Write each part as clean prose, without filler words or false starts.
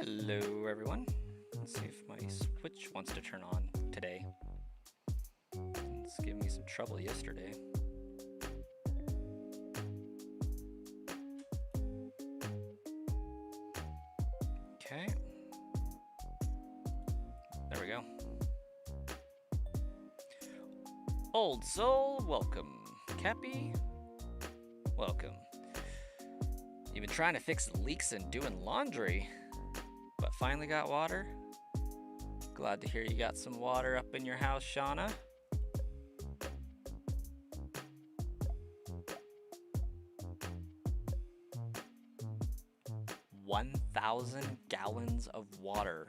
Hello everyone. Let's see if my Switch wants to turn on today. It's giving me some trouble yesterday. Okay. There we go. Old Soul, welcome. Cappy, welcome. You've been trying to fix leaks and doing laundry, but finally got water? Glad to hear you got some water up in your house, Shauna. $1,000 gallons of water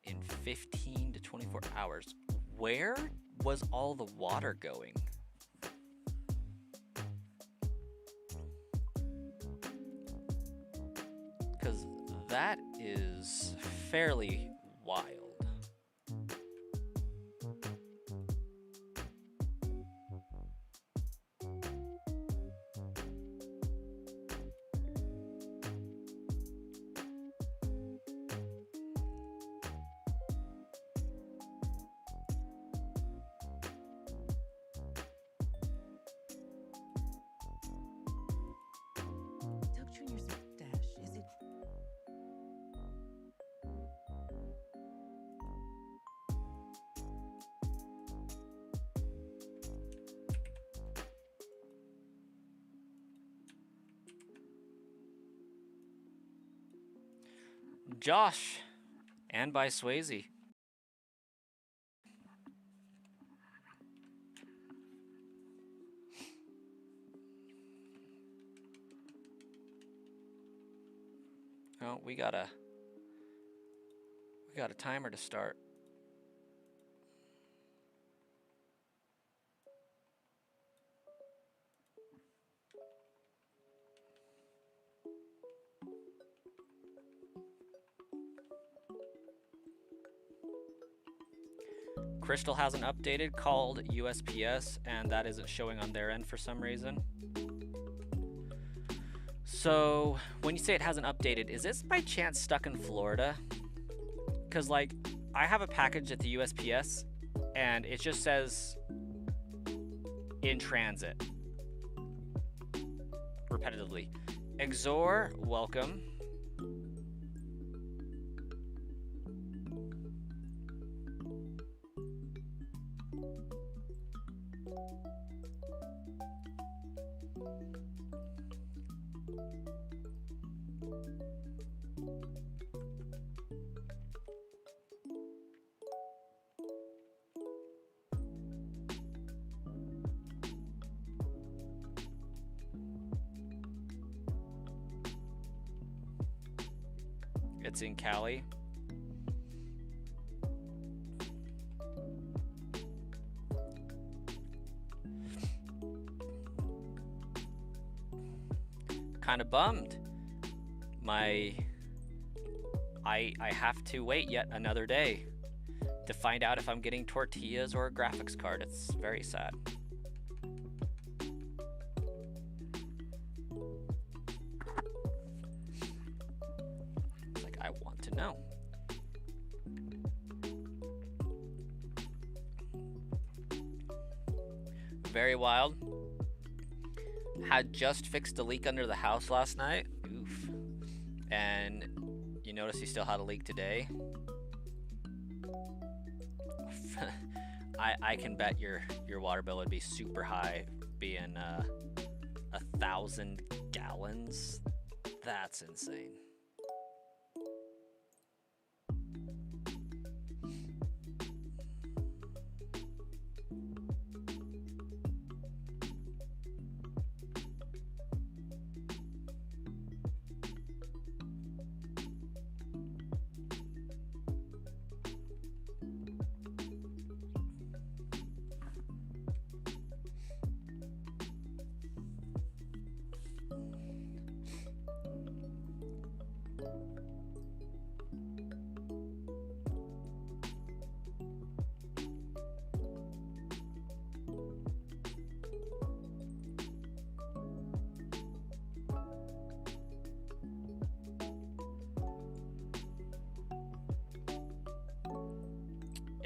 in 15 to 24 hours. Where was all the water going? Because that is fairly wild. Josh, and by Swayze. Oh, we got a timer to start. Crystal hasn't updated, called USPS, and that isn't showing on their end for some reason. So, when you say it hasn't updated, is this by chance stuck in Florida? Because, like, I have a package at the USPS, and it just says in transit repetitively. Exor, welcome. It's in Cali. Kind of bummed. I have to wait yet another day to find out if I'm getting tortillas or a graphics card. It's very sad. It's like, I want to know. Very wild. Had just fixed a leak under the house last night. Oof. And you notice you still had a leak today. I can bet your water bill would be super high, being 1,000 gallons. That's insane.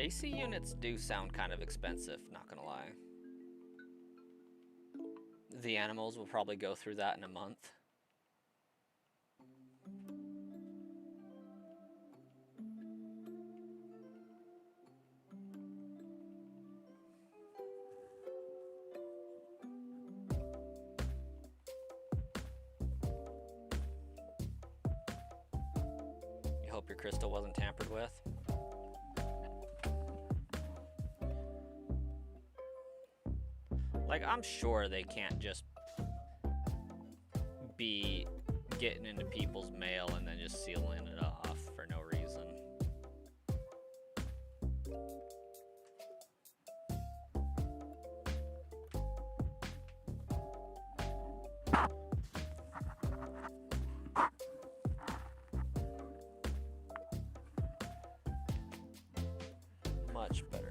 AC units do sound kind of expensive, not gonna lie. The animals will probably go through that in a month. You hope your crystal wasn't tampered with. Like, I'm sure they can't just be getting into people's mail and then just sealing it off for no reason. Much better.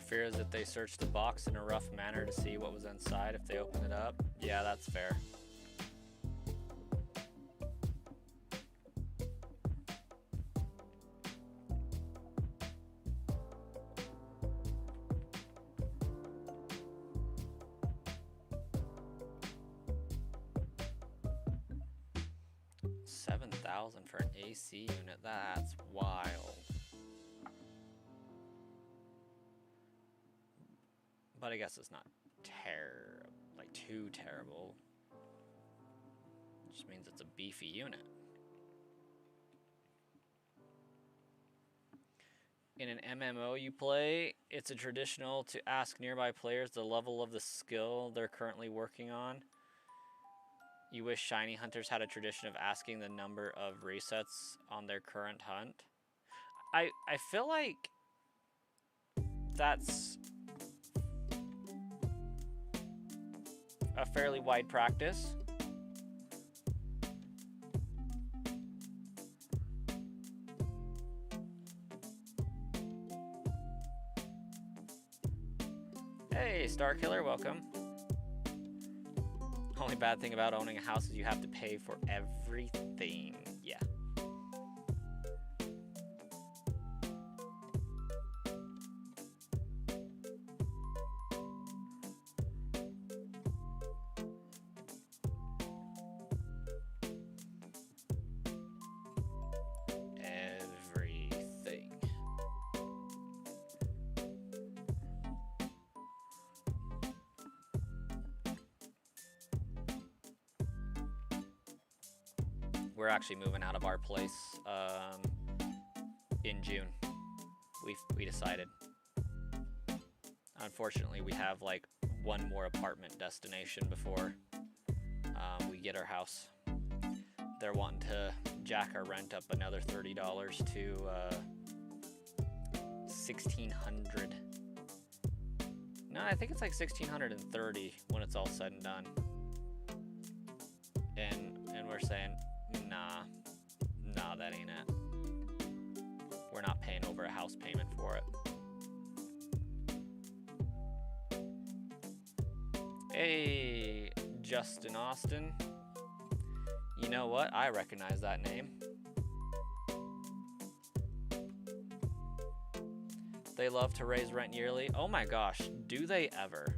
Fear is that they searched the box in a rough manner to see what was inside if they open it up. Yeah, that's fair. $7,000 for an AC unit, that's wild. But I guess it's not too terrible. It just means it's a beefy unit. In an MMO you play, it's a traditional to ask nearby players the level of the skill they're currently working on. You wish shiny hunters had a tradition of asking the number of resets on their current hunt. I feel like that's a fairly wide practice. Hey, Star Killer, welcome. Only bad thing about owning a house is you have to pay for everything. Yeah. Everything. We're actually moving out of our place in June. We decided. Unfortunately, we have like one more apartment destination before we get our house. They're wanting to jack our rent up another $30 to $1,600. No, I think it's like $1,630 when it's all said and done. And we're saying, nah, that ain't it. We're not paying over a house payment for it. Hey, Justin Austin. You know what? I recognize that name. They love to raise rent yearly. Oh my gosh, do they ever?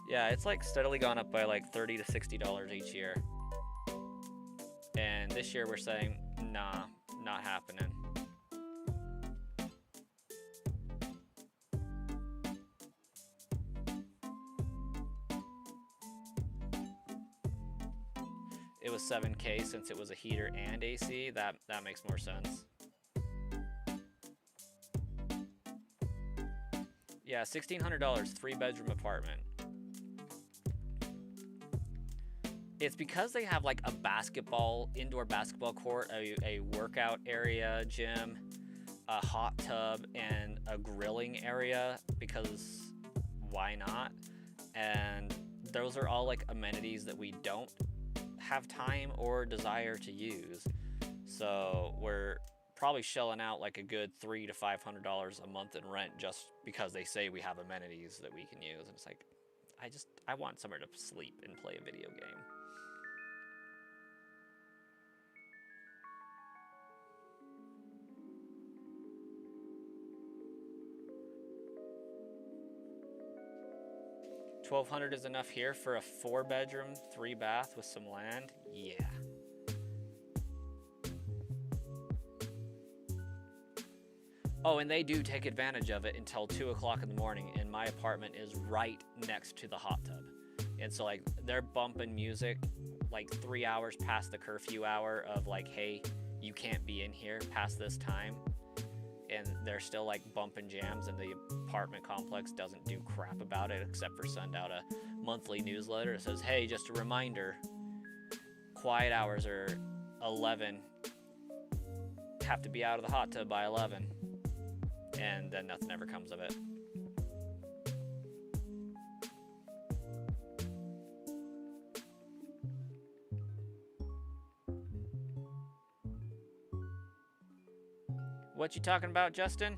Yeah, it's like steadily gone up by like $30 to $60 each year. And this year we're saying, nah, not happening. It was $7K since it was a heater and AC. That makes more sense. Yeah, $1,600, 3-bedroom apartment. It's because they have like a indoor basketball court, a workout area, gym, a hot tub, and a grilling area, because why not? And those are all like amenities that we don't have time or desire to use. So we're probably shelling out like a good $300 to $500 a month in rent just because they say we have amenities that we can use. And it's like, I want somewhere to sleep and play a video game. $1,200 is enough here for a 4-bedroom, 3-bath with some land? Yeah. Oh, and they do take advantage of it until 2 o'clock in the morning, and my apartment is right next to the hot tub. And so, like, they're bumping music like 3 hours past the curfew hour of like, hey, you can't be in here past this time. And they're still like bumping jams, and the apartment complex doesn't do crap about it except for send out a monthly newsletter that says, hey, just a reminder, quiet hours are 11, have to be out of the hot tub by 11, and then nothing ever comes of it. What you talking about, Justin?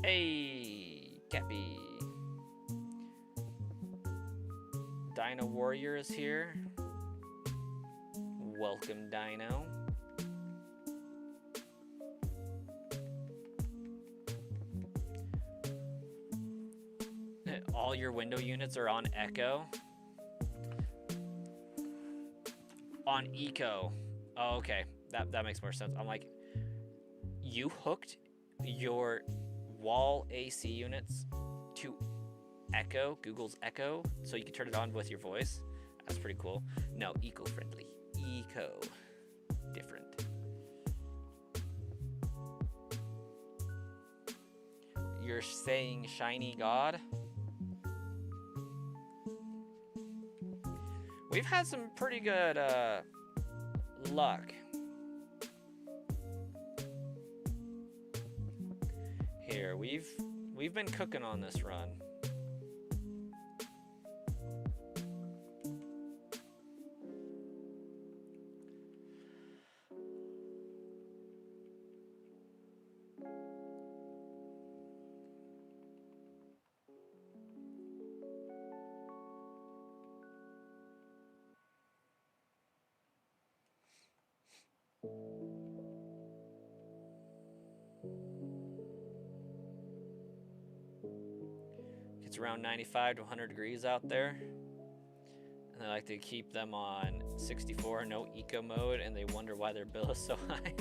Hey, Cappy. Dino Warrior is here. Welcome, Dino. All your window units are on Echo? On Eco. Oh, okay. That makes more sense. I'm like, you hooked your wall AC units to Echo, Google's Echo, so you can turn it on with your voice? That's pretty cool. No, eco-friendly. Eco. Different. You're saying shiny god? We've had some pretty good luck. Here, we've been cooking on this run. It's around 95 to 100 degrees out there. And I like to keep them on 64, no eco mode, and they wonder why their bill is so high.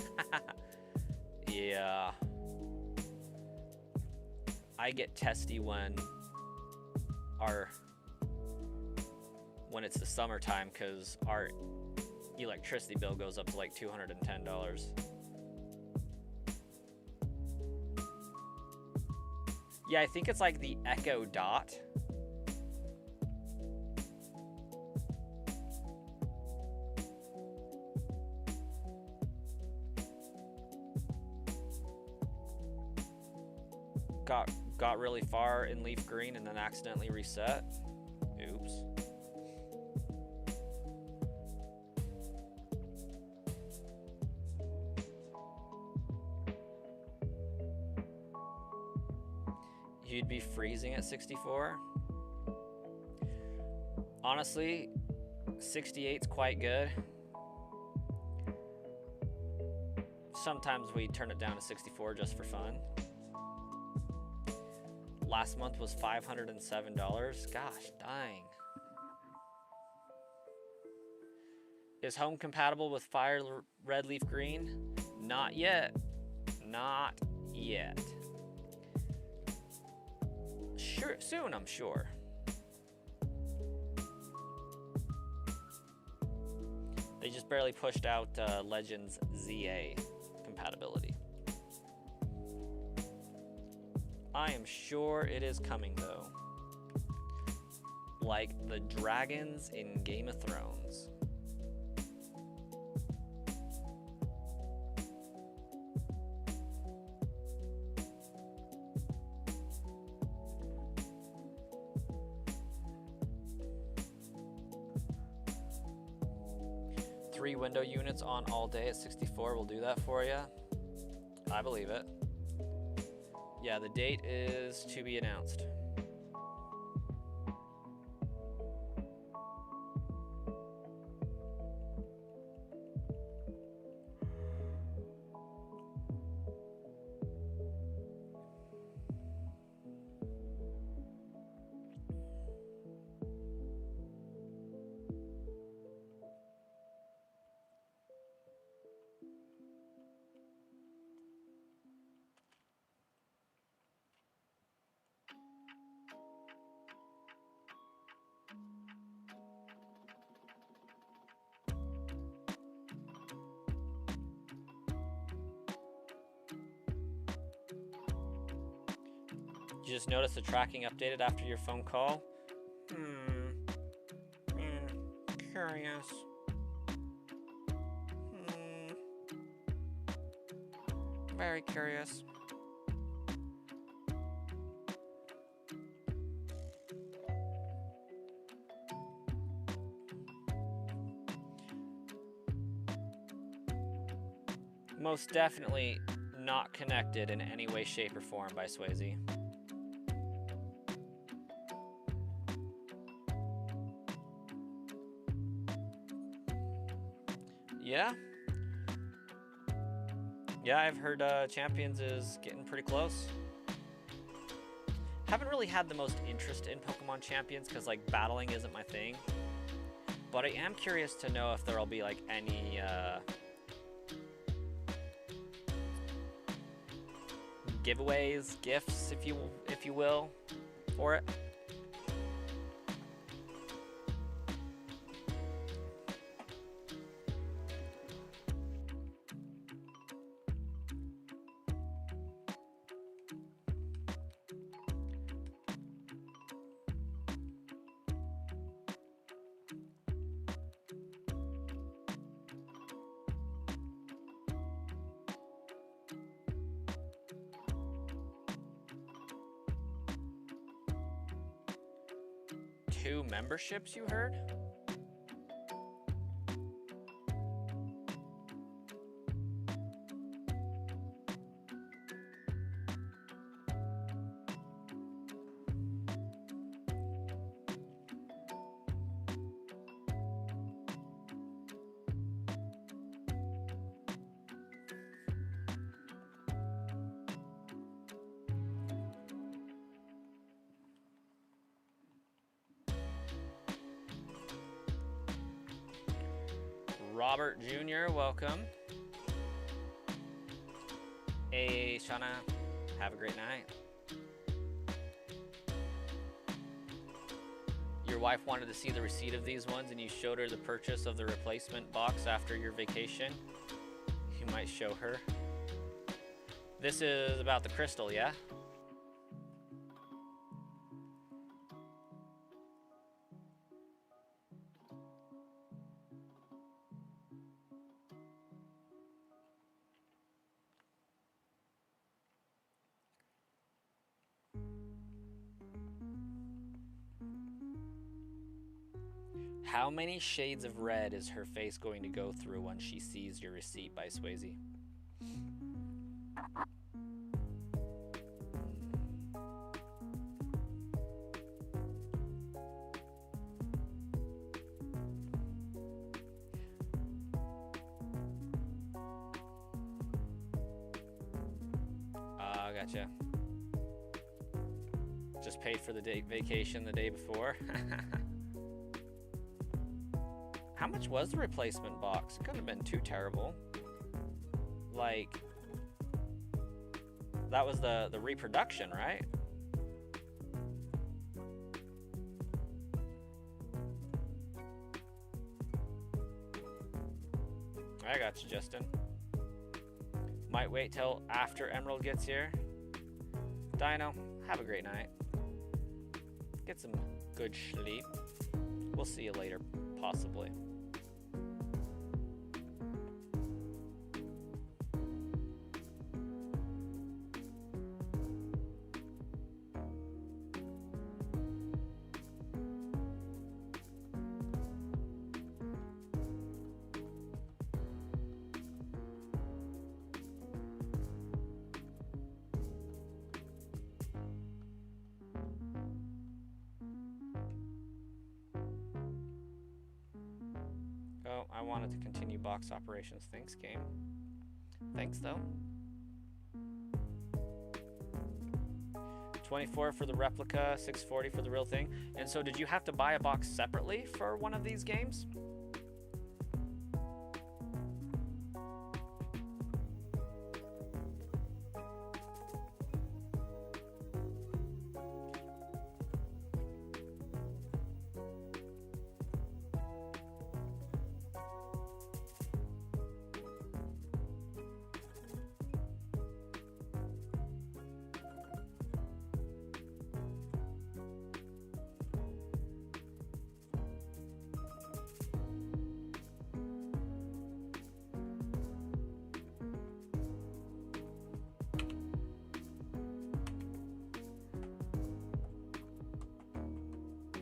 Yeah. I get testy when it's the summertime, because our electricity bill goes up to like $210. Yeah, I think it's like the Echo Dot. Got really far in leaf green and then accidentally reset. Oops. You'd be freezing at 64? Honestly, 68's quite good. Sometimes we turn it down to 64 just for fun. Last month was $507. Gosh, dang. Is home compatible with Fire Red Leaf Green? Not yet. Not yet. Sure, soon, I'm sure. They just barely pushed out Legends ZA compatibility. I am sure it is coming though. Like the dragons in Game of Thrones. Three window units on all day at 64 will do that for you. I believe it. Yeah, the date is to be announced. You just noticed the tracking updated after your phone call? Curious. Very curious. Most definitely not connected in any way, shape, or form by Swayze. Yeah? Yeah, I've heard Champions is getting pretty close. Haven't really had the most interest in Pokemon Champions because like battling isn't my thing. But I am curious to know if there'll be like any giveaways, gifts, if you will, for it. Two memberships, you heard? Robert Jr., welcome. Hey, Shauna, have a great night. Your wife wanted to see the receipt of these ones and you showed her the purchase of the replacement box after your vacation. You might show her. This is about the crystal, yeah? How many shades of red is her face going to go through when she sees your receipt by Swayze? gotcha. Just paid for the vacation the day before. How much was the replacement box? It couldn't have been too terrible. Like, that was the reproduction, right? I got you, Justin. Might wait till after Emerald gets here. Dino, have a great night. Get some good sleep. We'll see you later, possibly. Oh, I wanted to continue box operations. Thanks, game. Thanks, though. 24 for the replica, 640 for the real thing. And so did you have to buy a box separately for one of these games?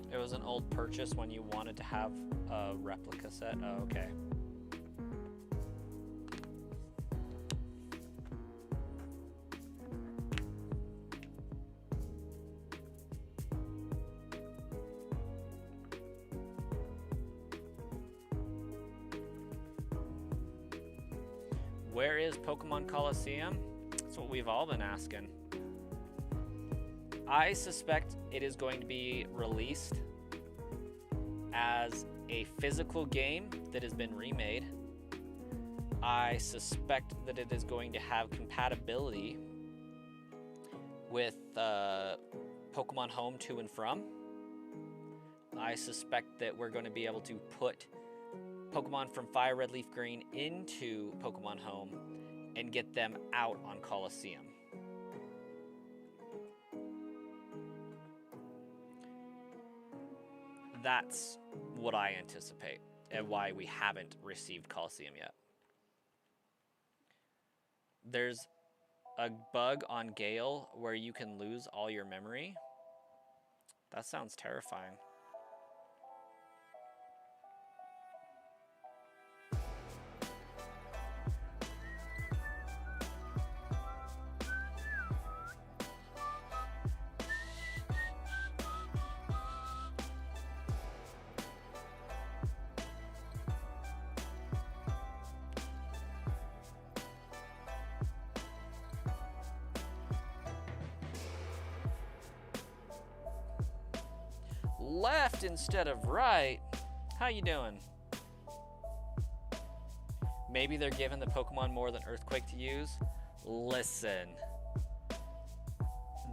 It was an old purchase when you wanted to have a replica set. Oh, okay. Where is Pokemon Coliseum? That's what we've all been asking. I suspect it is going to be released as a physical game that has been remade. I suspect that it is going to have compatibility with Pokemon Home to and from. I suspect that we're going to be able to put Pokemon from Fire Red Leaf Green into Pokemon Home and get them out on Coliseum. That's what I anticipate and why we haven't received Coliseum yet. There's a bug on Gale where you can lose all your memory. That sounds terrifying. Left instead of right. How you doing? Maybe they're giving the Pokemon more than Earthquake to use. Listen,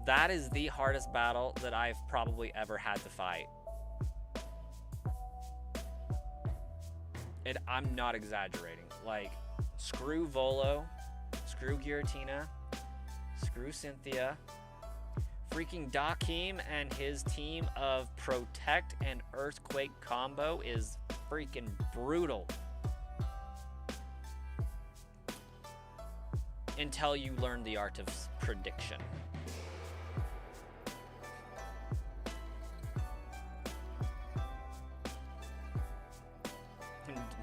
that is the hardest battle that I've probably ever had to fight. And I'm not exaggerating. Like, screw Volo, screw Giratina, screw Cynthia. Freaking Dakeem and his team of Protect and Earthquake combo is freaking brutal. Until you learn the art of prediction.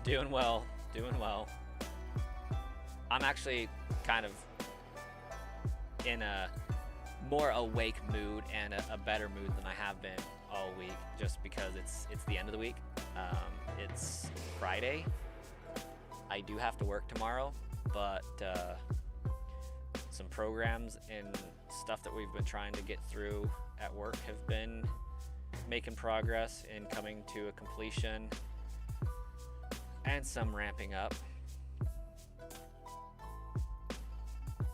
Doing well, doing well. I'm actually kind of in a more awake mood and a better mood than I have been all week, just because it's the end of the week. It's Friday. I do have to work tomorrow, but so some programs and stuff that we've been trying to get through at work have been making progress and coming to a completion, and some ramping up.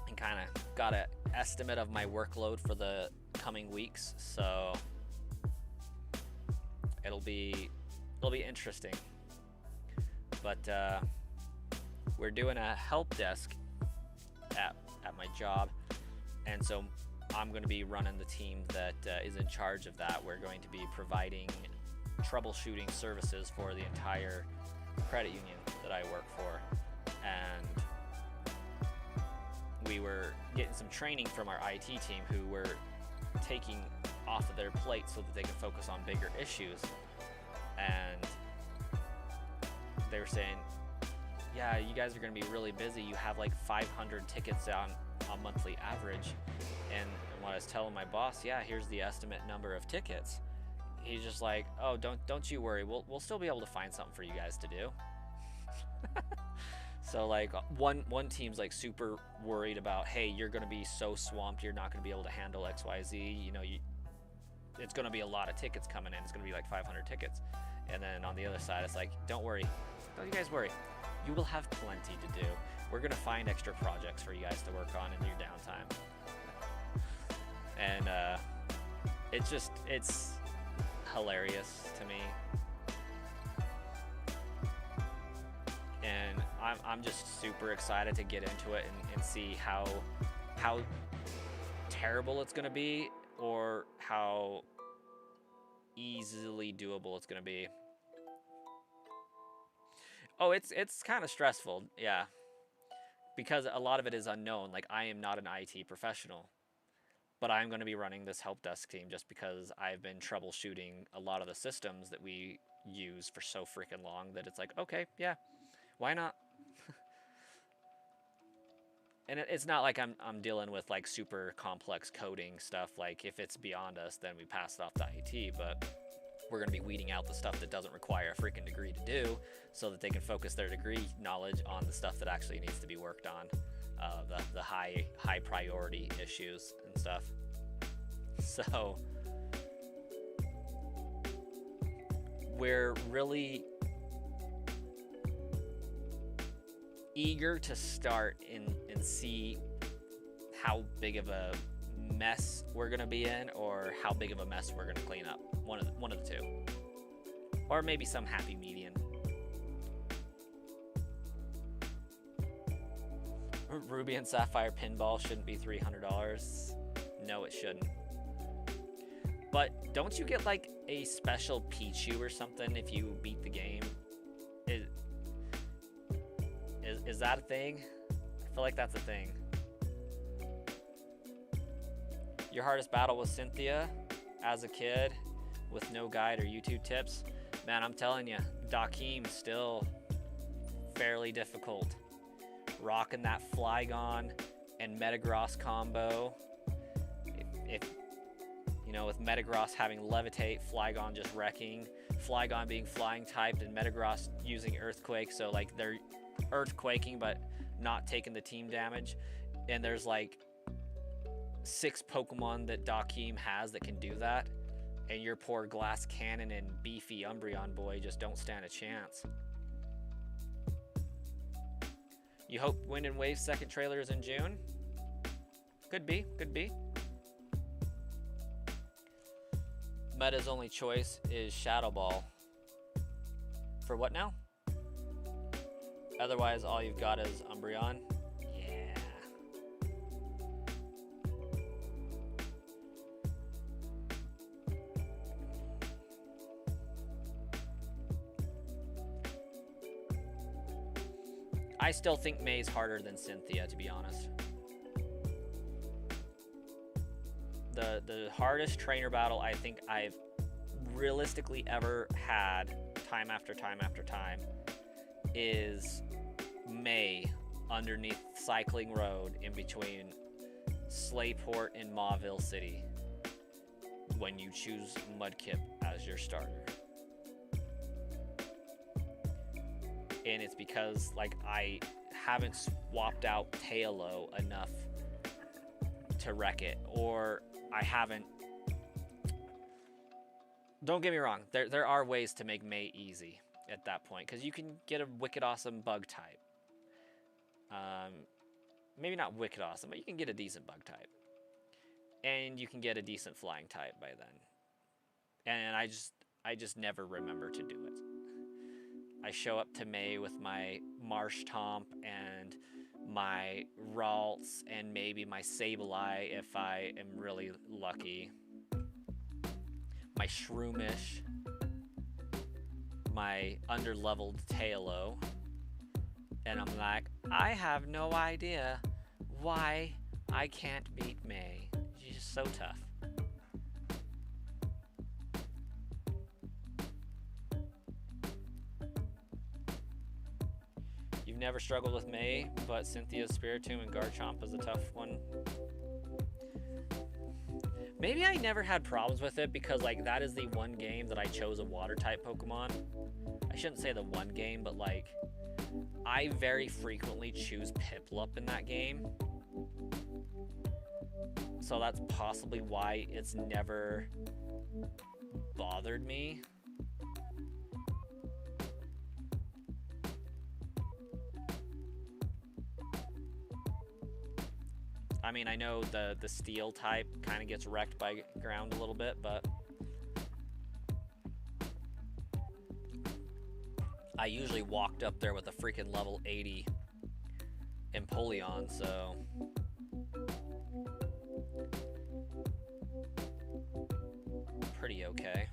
And kind of got an estimate of my workload for the coming weeks, so it'll be interesting. But we're doing a help desk at my job, and so I'm going to be running the team that is in charge of that. We're going to be providing troubleshooting services for the entire credit union that I work for, and we were getting some training from our IT team, who were taking off of their plate so that they can focus on bigger issues. And they were saying, yeah, you guys are going to be really busy. You have like 500 tickets on a monthly average. And when I was telling my boss, yeah, here's the estimate number of tickets, he's just like, oh, don't you worry, we'll still be able to find something for you guys to do. So like one team's like super worried about, hey, you're going to be so swamped, you're not going to be able to handle XYZ. You know, it's going to be a lot of tickets coming in. It's going to be like 500 tickets. And then on the other side, it's like, don't worry, don't you guys worry. You will have plenty to do. We're going to find extra projects for you guys to work on in your downtime. And it's hilarious to me. And I'm just super excited to get into it and see how terrible it's going to be, or how easily doable it's going to be. Oh, it's kind of stressful, yeah, because a lot of it is unknown. Like, I am not an IT professional, but I'm going to be running this help desk team just because I've been troubleshooting a lot of the systems that we use for so freaking long that it's like, okay, yeah, why not? And it's not like I'm dealing with like super complex coding stuff. Like, if it's beyond us, then we pass it off to IT, but we're going to be weeding out the stuff that doesn't require a freaking degree to do, so that they can focus their degree knowledge on the stuff that actually needs to be worked on, the high priority issues and stuff. So we're really eager to start and see how big of a mess we're gonna be in, or how big of a mess we're gonna clean up. One of the two, or maybe some happy median. Ruby and Sapphire pinball shouldn't be $300. No, it shouldn't. But don't you get like a special Pichu or something if you beat the game? Is that a thing? I feel like that's a thing. Your hardest battle was Cynthia as a kid with no guide or YouTube tips? Man, I'm telling you, Dakeem's still fairly difficult. Rocking that Flygon and Metagross combo. If you know, with Metagross having Levitate, Flygon just wrecking, Flygon being flying typed, and Metagross using Earthquake, so like they're earthquaking but not taking the team damage. And there's like 6 Pokemon that Dakeem has that can do that, and your poor Glass Cannon and beefy Umbreon boy just don't stand a chance. You hope Wind and Wave's second trailer is in June? Could be. Meta's only choice is Shadow Ball. For what now? Otherwise, all you've got is Umbreon. Yeah. I still think May's harder than Cynthia, to be honest. The hardest trainer battle I think I've realistically ever had, time after time after time, is May underneath Cycling Road in between Slayport and Mauville City, when you choose Mudkip as your starter. And it's because like I haven't swapped out Tailo enough to wreck it, or I haven't. Don't get me wrong, there are ways to make May easy at that point, because you can get a wicked awesome bug type. Maybe not wicked awesome, but you can get a decent bug type. And you can get a decent flying type by then. And I just never remember to do it. I show up to May with my Marsh Tomp and my Ralts and maybe my Sableye if I am really lucky. My Shroomish. My underleveled Tailo. And I'm like, I have no idea why I can't beat May. She's just so tough. You've never struggled with May, but Cynthia's Spiritomb and Garchomp is a tough one. Maybe I never had problems with it because like that is the one game that I chose a water type Pokemon. I shouldn't say the one game, but like I very frequently choose Piplup in that game. So that's possibly why it's never bothered me. I mean, I know the steel type kind of gets wrecked by ground a little bit, but I usually walked up there with a freaking level 80 Empoleon, so pretty okay.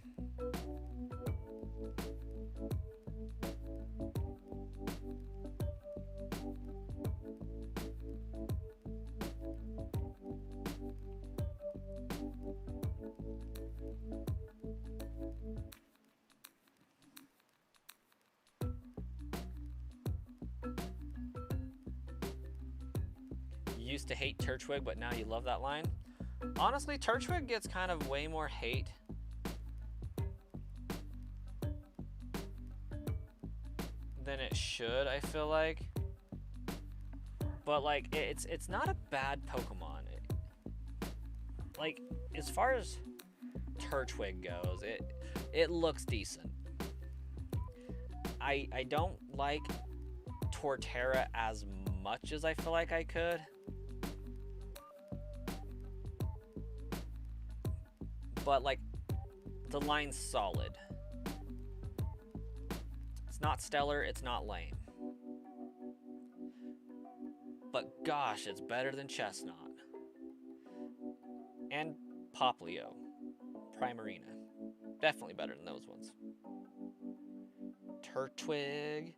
Used to hate Turtwig, but now you love that line. Honestly, Turtwig gets kind of way more hate than it should, I feel like. But like it's not a bad Pokemon. Like as far as Turtwig goes, it looks decent. I don't like Torterra as much as I feel like I could. But like the line's solid. It's not stellar, it's not lame. But gosh, it's better than Chestnut. And Poplio. Primarina. Definitely better than those ones. Turtwig.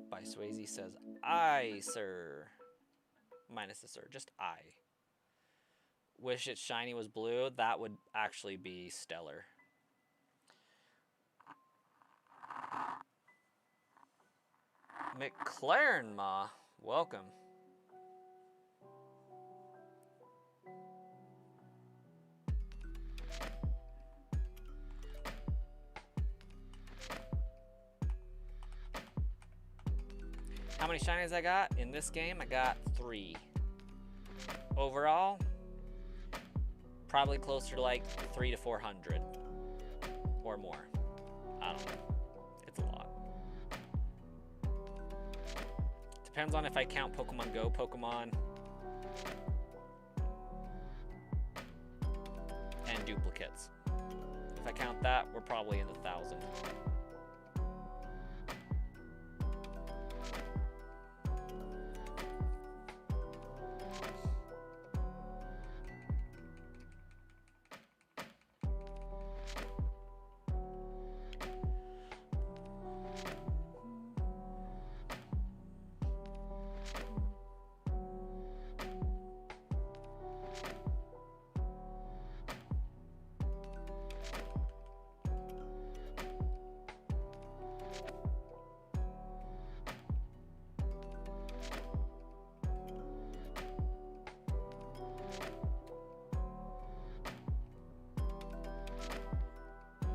By Swayze says, "I, sir." Minus the sir, just I. Wish its shiny was blue. That would actually be stellar. McLaren Ma, welcome. How many shinies I got? In this game, I got 3. Overall, probably closer to like 300 to 400 or more. I don't know. It's a lot. Depends on if I count Pokemon Go Pokemon and duplicates. If I count that, we're probably in the 1,000.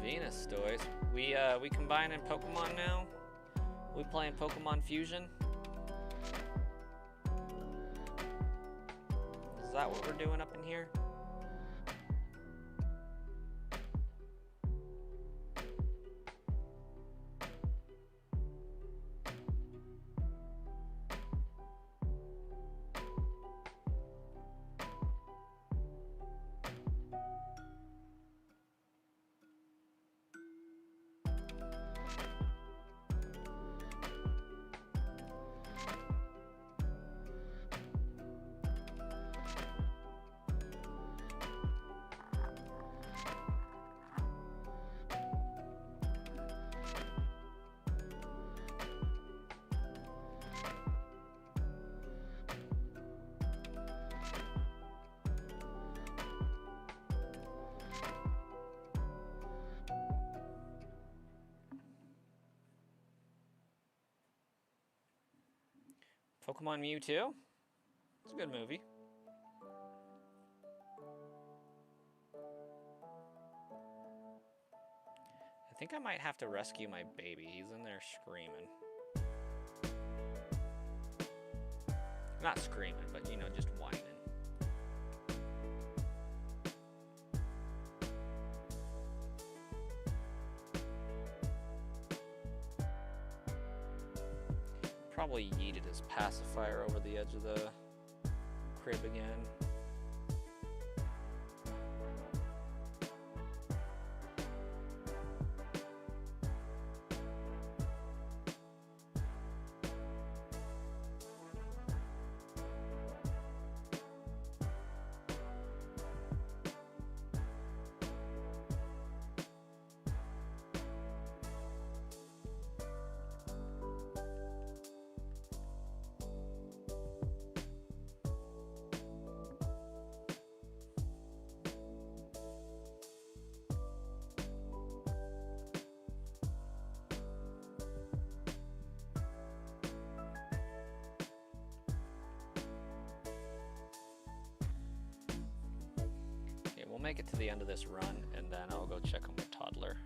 Venus toys. We combine in Pokemon now. We playing Pokemon Fusion? Is that what we're doing up in here? Pokemon Mewtwo? It's a good movie. I think I might have to rescue my baby. He's in there screaming. Not screaming, but you know, just whining. Probably yeeted his pacifier over the edge of the crib again. Make it to the end of this run, and then I'll go check on my toddler.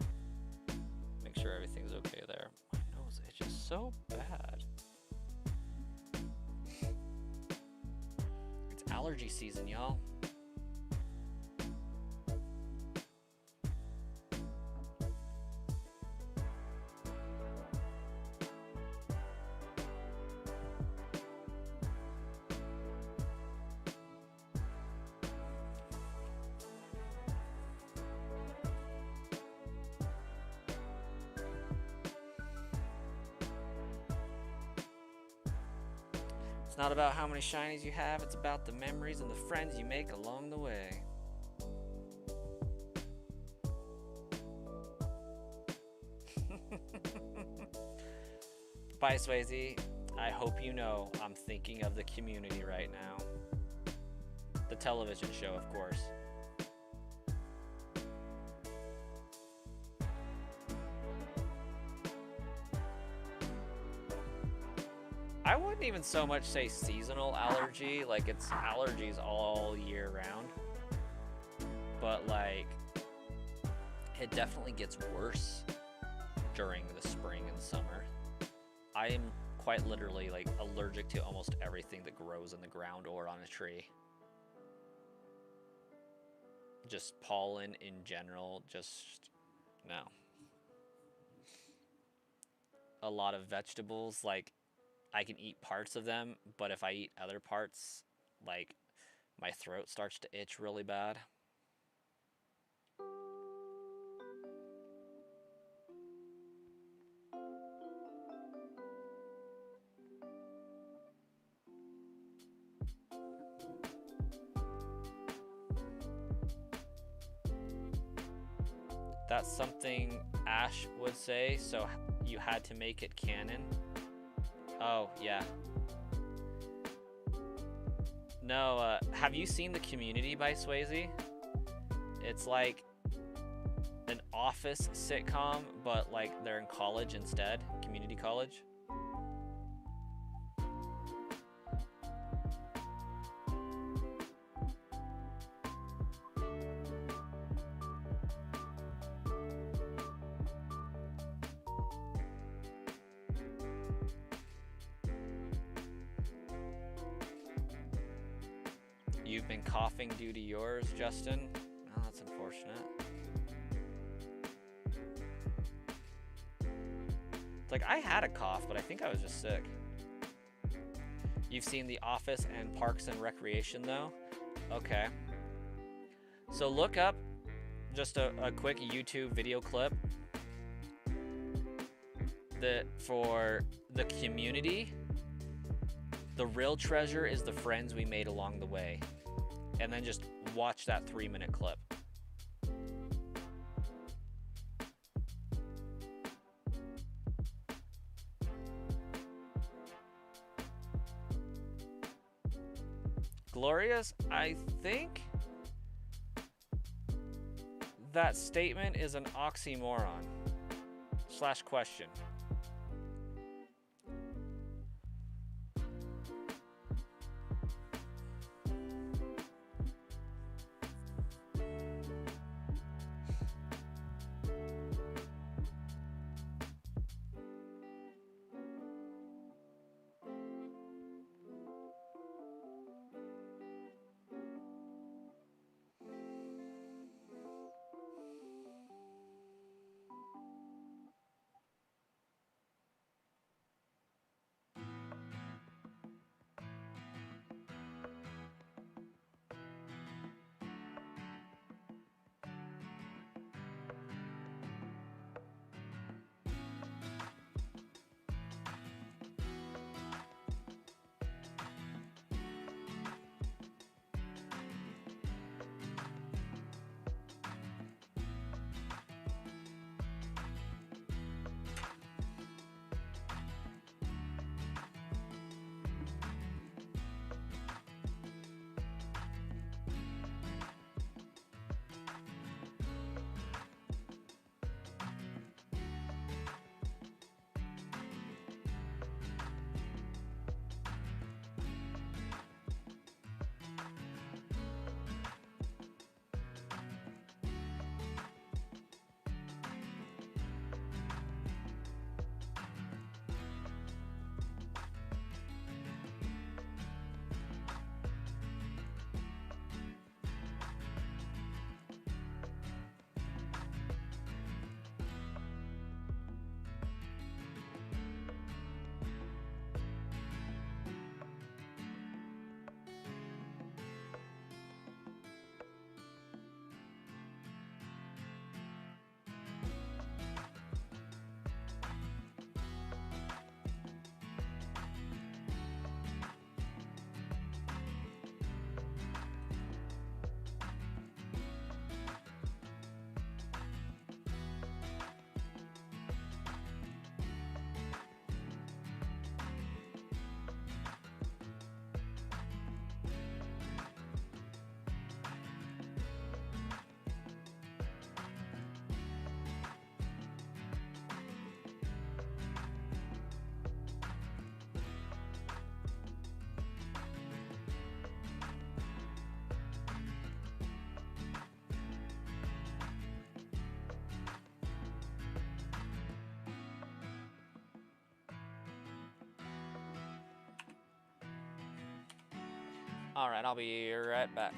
Make sure everything's okay there. My nose itches so bad. It's allergy season, y'all. It's not about how many shinies you have, it's about the memories and the friends you make along the way. Bye, Swayze. I hope you know I'm thinking of the community right now. The television show, of course. I wouldn't even so much say seasonal allergy, like it's allergies all year round. But like, it definitely gets worse during the spring and summer. I am quite literally like allergic to almost everything that grows in the ground or on a tree. Just pollen in general, just no. A lot of vegetables, like I can eat parts of them, but if I eat other parts, like my throat starts to itch really bad. That's something Ash would say, so you had to make it canon. Oh, yeah. No, have you seen The Community by Swayze? It's like an office sitcom, but like they're in college instead, community college. You've been coughing due to yours, Justin? Oh, that's unfortunate. It's like, I had a cough, but I think I was just sick. You've seen The Office and Parks and Recreation, though? Okay. So look up just a quick YouTube video clip for the community. The real treasure is the friends we made along the way. And then just watch that 3-minute clip. Glorious, I think that statement is an oxymoron / question. All right, I'll be right back.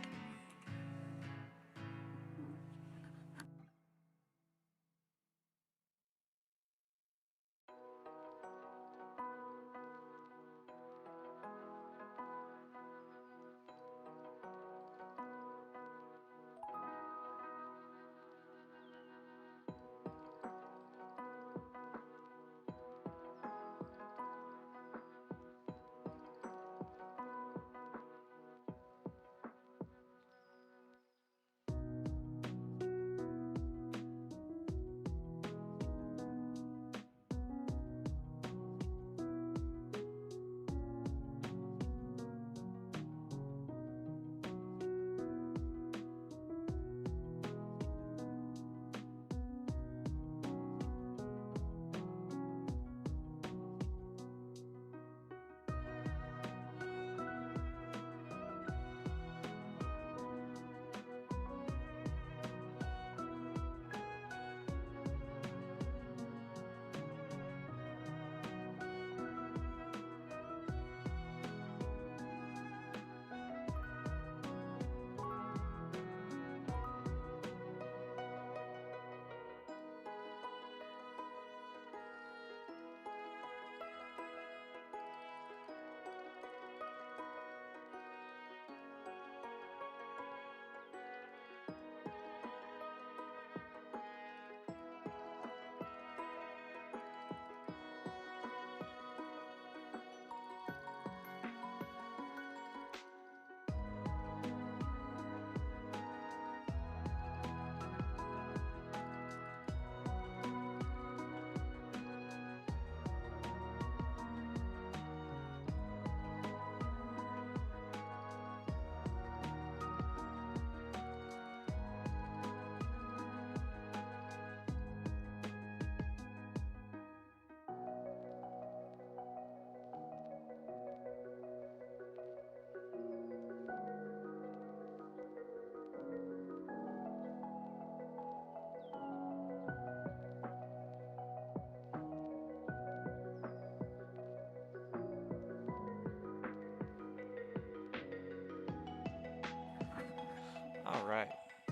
Alright.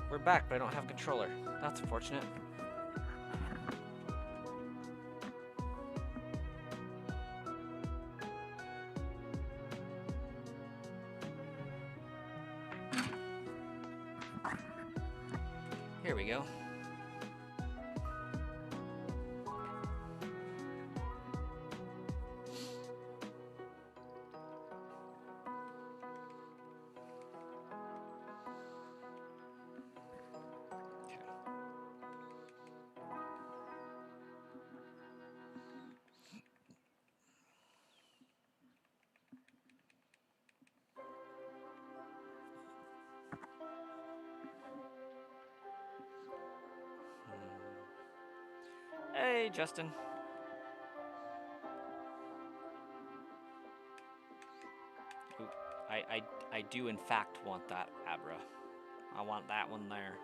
We're back, but I don't have a controller. That's unfortunate. Here we go. Hey, Justin. Ooh, I do in fact want that Abra. I want that one there.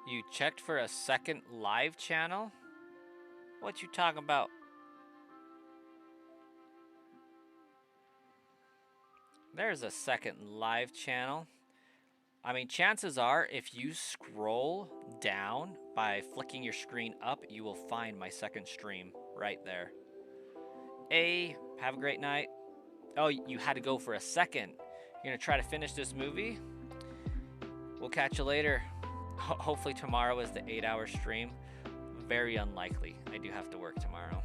You checked for a second live channel? What you talking about? There's a second live channel. I mean, chances are, if you scroll down by flicking your screen up, you will find my second stream right there. Have a great night. Oh, you had to go for a second. You're gonna try to finish this movie? We'll catch you later. Hopefully tomorrow is the 8-hour stream. Very unlikely. I do have to work tomorrow.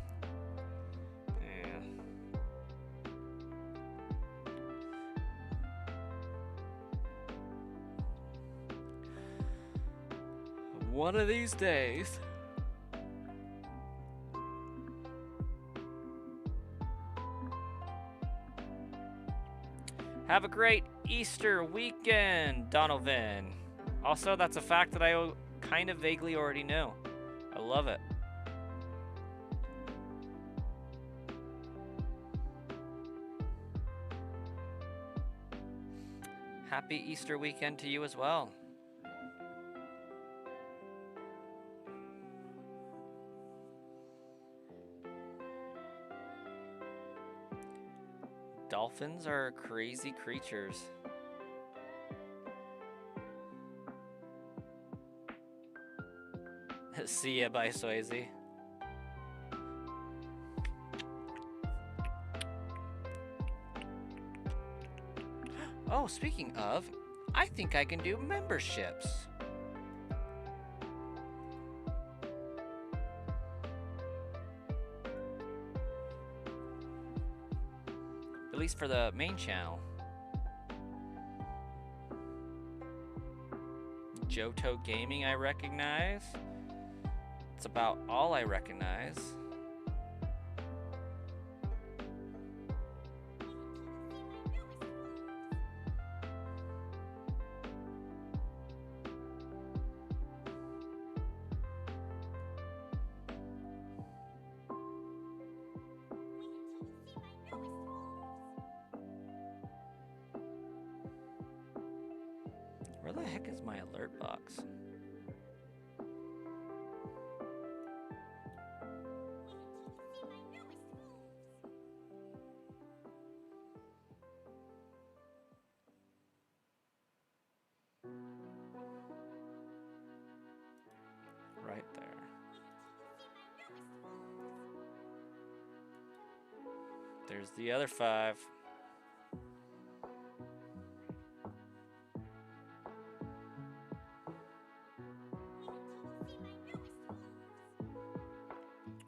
One of these days. Have a great Easter weekend, Donovan. Also, that's a fact that I kind of vaguely already knew. I love it. Happy Easter weekend to you as well. Dolphins are crazy creatures. See ya, bye, Swayze. Oh, speaking of, I think I can do memberships. At least for the main channel. Johto Gaming I recognize. It's about all I recognize. Where the heck is my alert box? Right there. There's the other 5.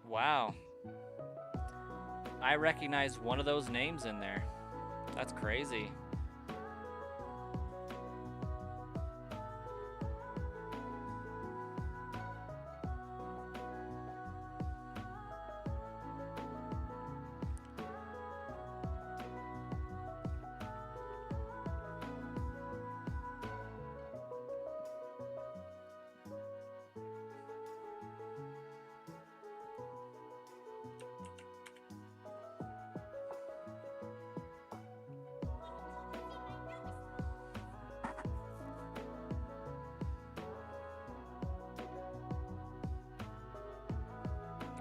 Wow. I recognize one of those names in there. That's crazy.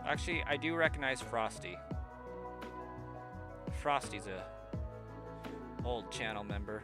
Actually, I do recognize Frosty. Frosty's a old channel member.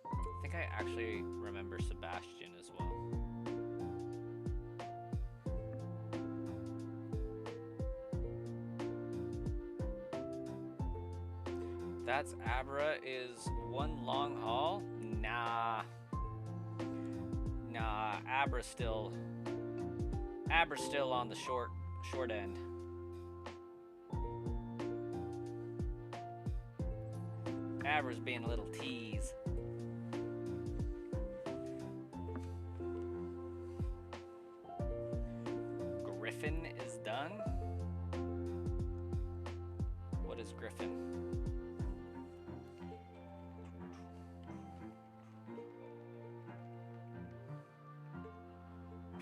I think I actually remember Sebastian as well. That's Abra is one long haul? Nah. Nah, Abra's still on the short end. Abra's being a little tease. Griffin is done? What is Griffin?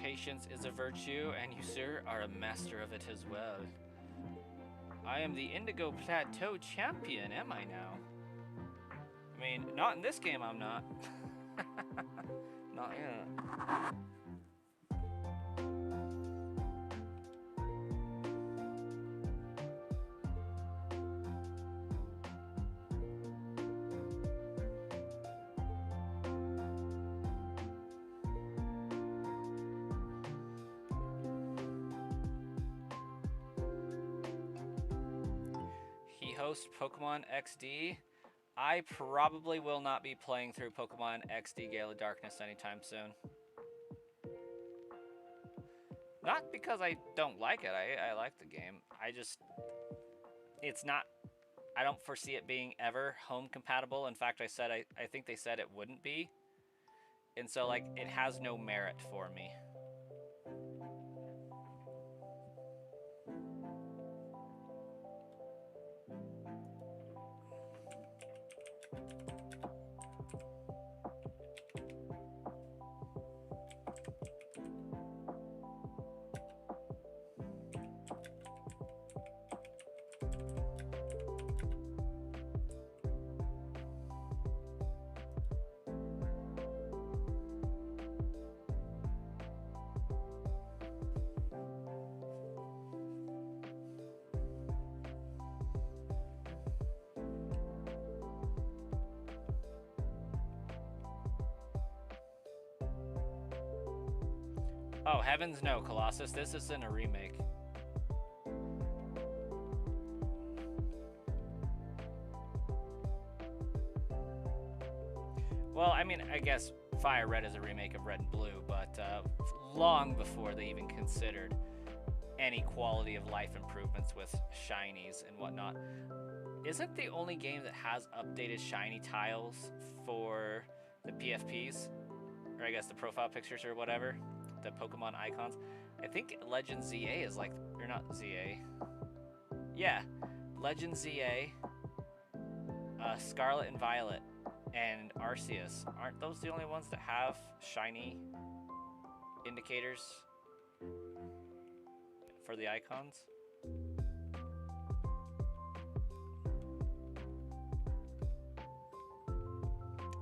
Patience is a virtue, and you, sir, are a master of it as well. I am the Indigo Plateau champion, am I now? I mean, not in this game, I'm not. Not yet. post Pokemon XD, I probably will not be playing through Pokemon XD Gale of Darkness anytime soon. Not because I don't like it. I like the game. It's not, I don't foresee it being ever home compatible. In fact, I think they said it wouldn't be. And so, like, it has no merit for me. Oh, heavens no, Colossus. This isn't a remake. Well, I mean, I guess Fire Red is a remake of Red and Blue, but long before they even considered any quality of life improvements with shinies and whatnot. Isn't the only game that has updated shiny tiles for the PFPs, or I guess the profile pictures or whatever, the Pokemon icons? I think Legend ZA is like, or not ZA. Yeah, Legend ZA, Scarlet and Violet, and Arceus. Aren't those the only ones that have shiny indicators for the icons?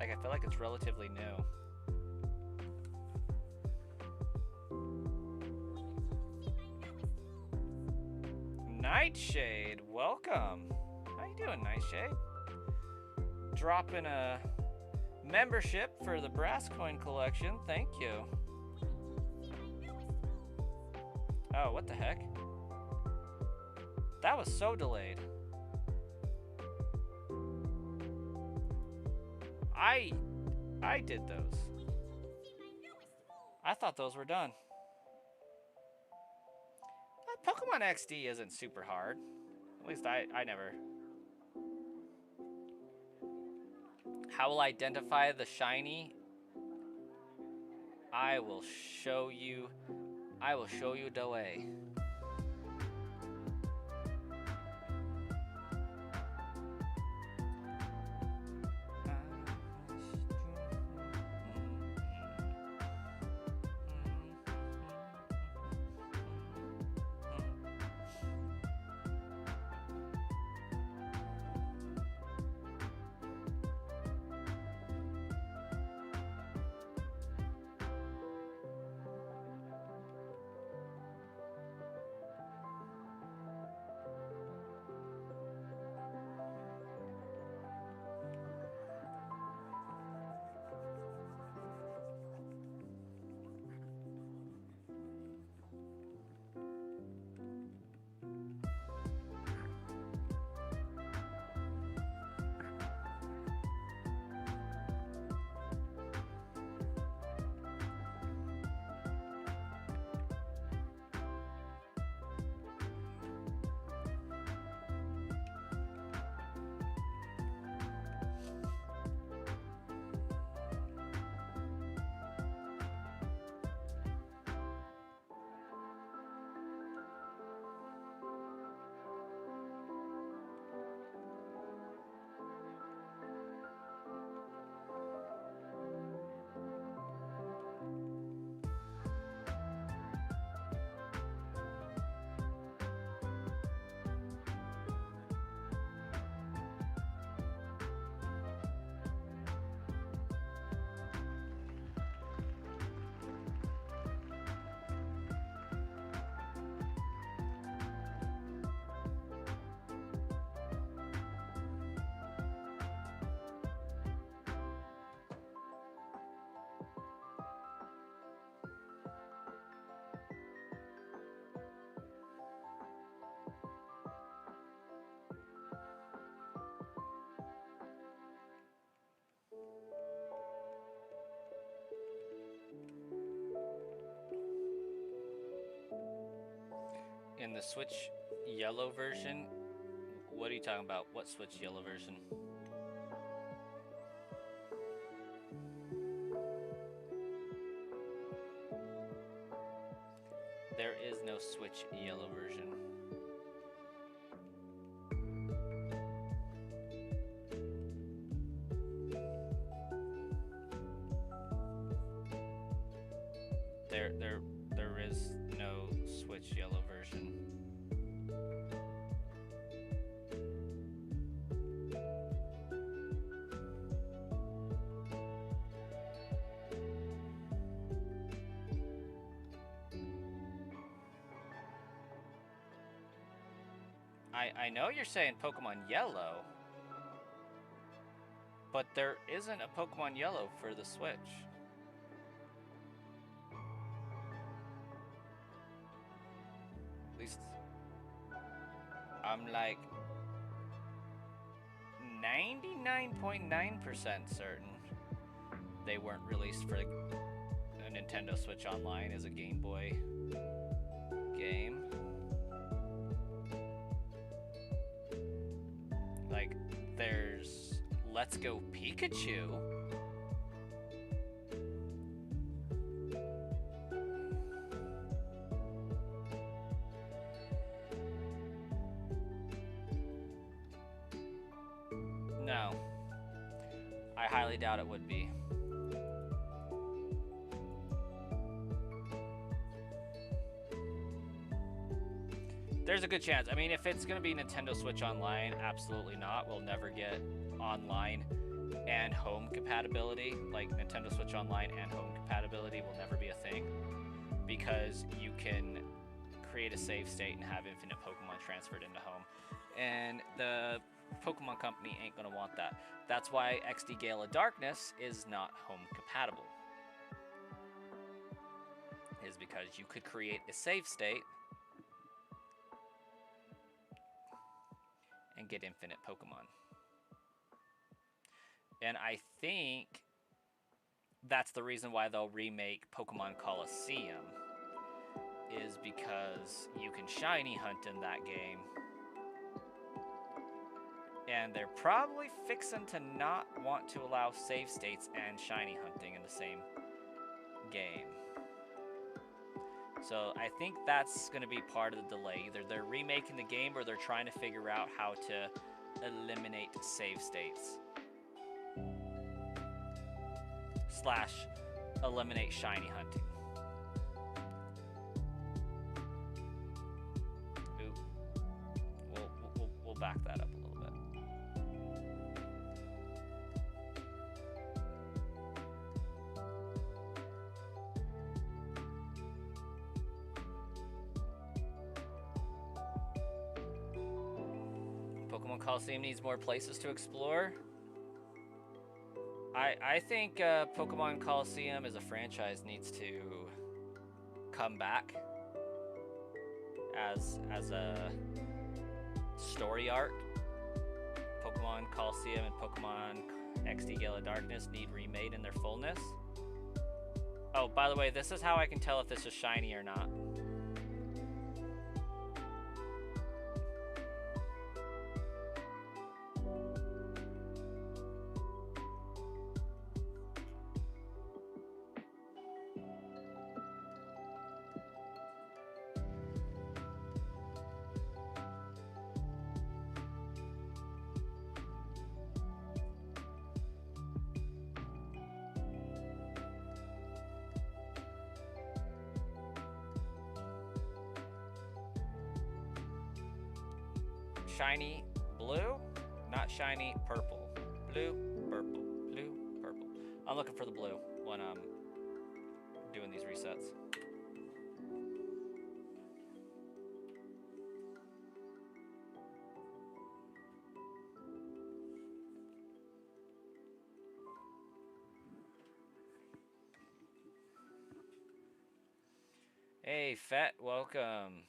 Like, I feel like it's relatively new. Nightshade, welcome. How you doing, Nightshade? Dropping a membership for the Brass Coin collection. Thank you. Oh, what the heck? That was so delayed. I did those. I thought those were done. Pokemon XD isn't super hard. At least I never. How will I identify the shiny? I will show you the way. in the Switch Yellow version, what are you talking about? What Switch Yellow version? There is no Switch Yellow version. There is no Switch Yellow version. I know you're saying Pokemon Yellow, but there isn't a Pokemon Yellow for the Switch. At least I'm like 99.9% certain they weren't released for a Nintendo Switch Online as a Game Boy game. Like, there's Let's Go Pikachu. No. I highly doubt it would be. There's a good chance. I mean, if it's going to be Nintendo Switch Online, absolutely not. We'll never get online and home compatibility. Like, Nintendo Switch Online and home compatibility will never be a thing, because you can create a save state and have infinite Pokemon transferred into home. And the Pokemon Company ain't going to want that. That's why XD Gale of Darkness is not home compatible. Is because you could create a save state and get infinite Pokemon. And I think that's the reason why they'll remake Pokemon Coliseum, is because you can shiny hunt in that game. And they're probably fixing to not want to allow save states and shiny hunting in the same game. So I think that's going to be part of the delay. Either they're remaking the game or they're trying to figure out how to eliminate save states. / eliminate shiny hunting. Ooh. We'll back that up a little bit. Pokemon Coliseum needs more places to explore. I think Pokemon Coliseum as a franchise needs to come back as a story arc. Pokemon Coliseum and Pokemon XD Gale of Darkness need remade in their fullness. Oh, by the way, this is how I can tell if this is shiny or not. Shiny blue, not shiny purple. Blue, purple, blue, purple. I'm looking for the blue when I'm doing these resets. Hey, Fett, welcome.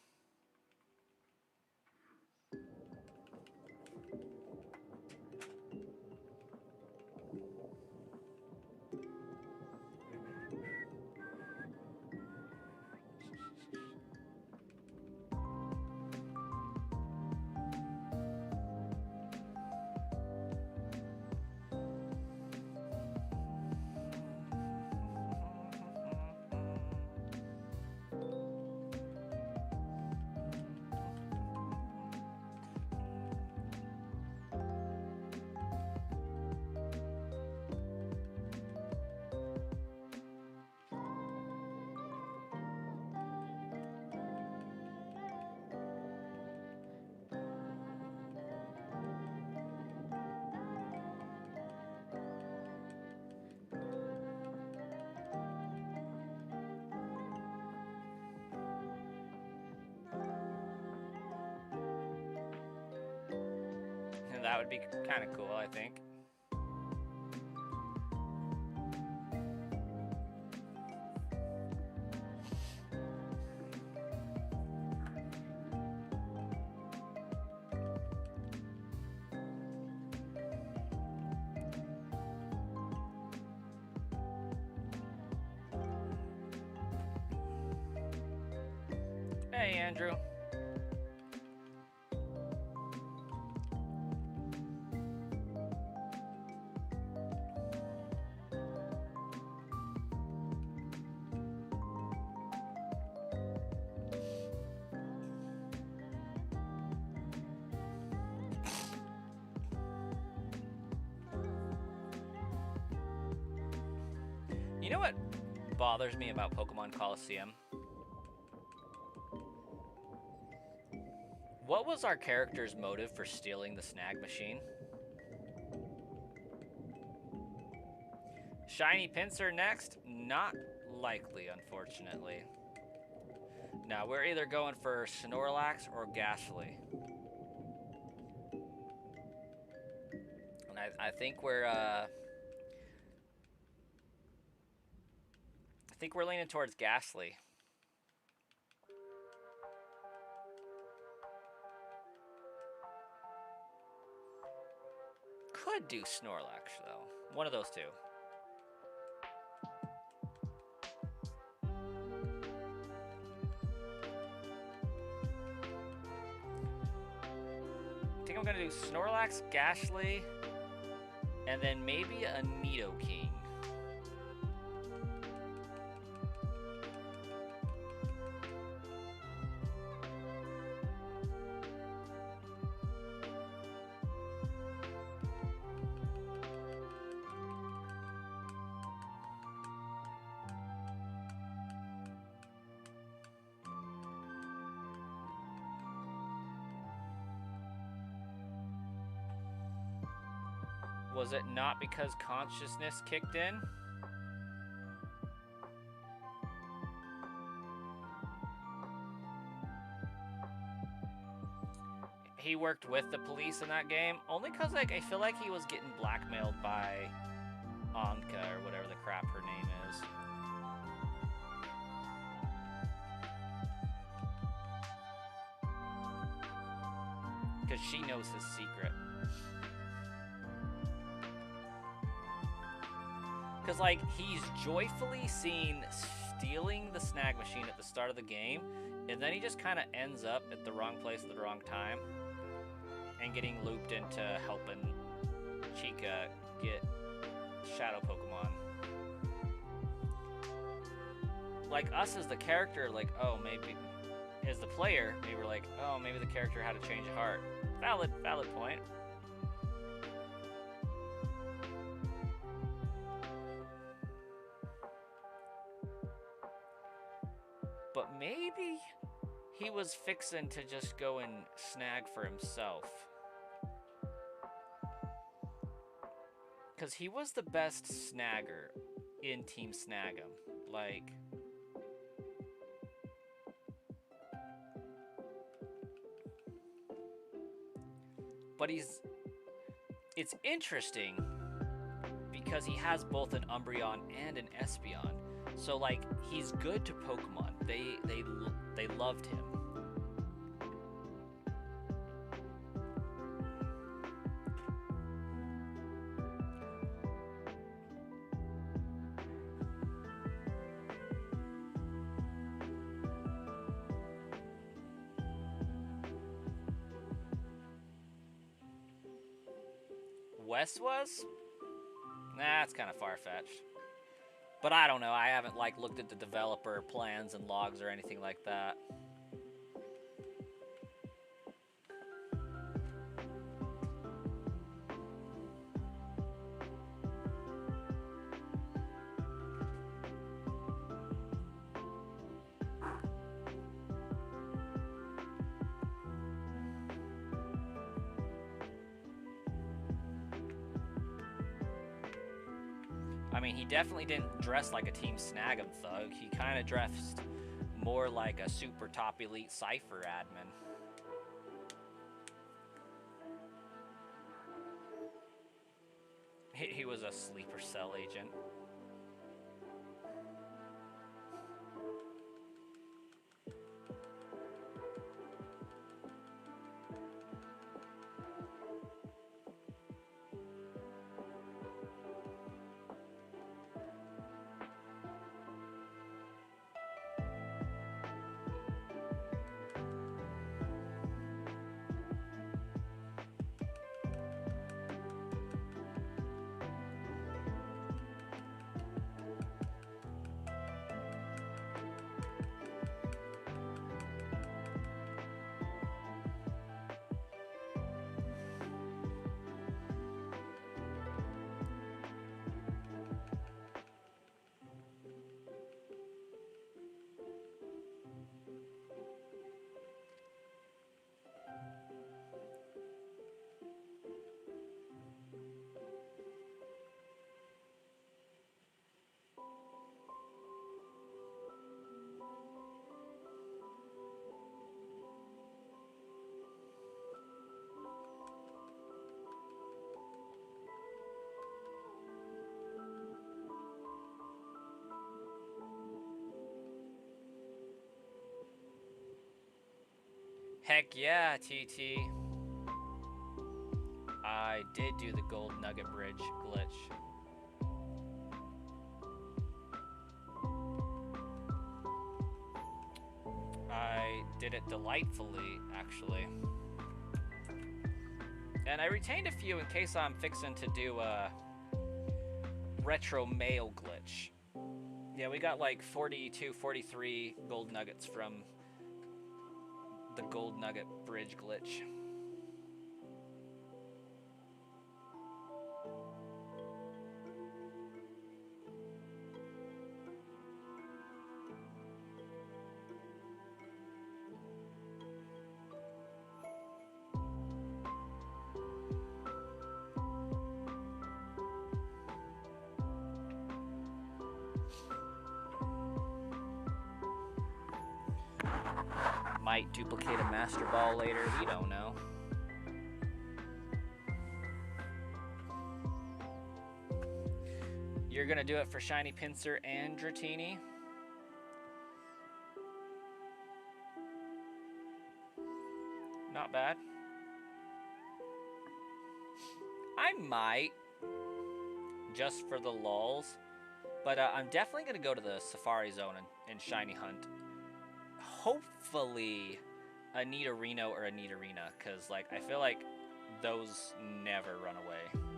would be kind of cool, I think. Hey, Andrew. You know what bothers me about Pokemon Coliseum? What was our character's motive for stealing the snag machine? Shiny Pinsir next? Not likely, unfortunately. No, we're either going for Snorlax or Ghastly. And I think we're leaning towards Ghastly. Could do Snorlax though. One of those two. I think I'm gonna do Snorlax, Ghastly, and then maybe a Nidoking. Was it not because consciousness kicked in? He worked with the police in that game, only because like I feel like he was getting blackmailed by Anka or whatever the crap her name is. Because she knows his secret. Because, like, he's joyfully seen stealing the snag machine at the start of the game, and then he just kind of ends up at the wrong place at the wrong time and getting looped into helping Chica get Shadow Pokemon. Like, us as the character, like, oh, maybe, as the player, maybe we're like, oh, maybe the character had a change of heart. Valid point. But maybe he was fixing to just go and snag for himself. Because he was the best snagger in Team Snag'em. Like, but it's interesting because he has both an Umbreon and an Espeon. So, like, he's good to Pokemon. They loved him. Wes was? Nah, it's kind of far-fetched. But I don't know. I haven't, like, looked at the developer plans and logs or anything like that. I mean, he definitely didn't dress like a Team Snag'em thug. He kind of dressed more like a super top elite Cypher admin. He was a sleeper cell agent. Heck yeah, TT. I did do the gold nugget bridge glitch. I did it delightfully, actually. And I retained a few in case I'm fixing to do a retro mail glitch. Yeah, we got like 42, 43 gold nuggets from the gold nugget bridge glitch. Might duplicate a master ball later, we don't know. You're gonna do it for Shiny Pinsir and Dratini? Not bad. I might, just for the lulz, but I'm definitely gonna go to the Safari Zone and Shiny Hunt. Hopefully a Nidorino or a Nidorina, because like I feel like those never run away.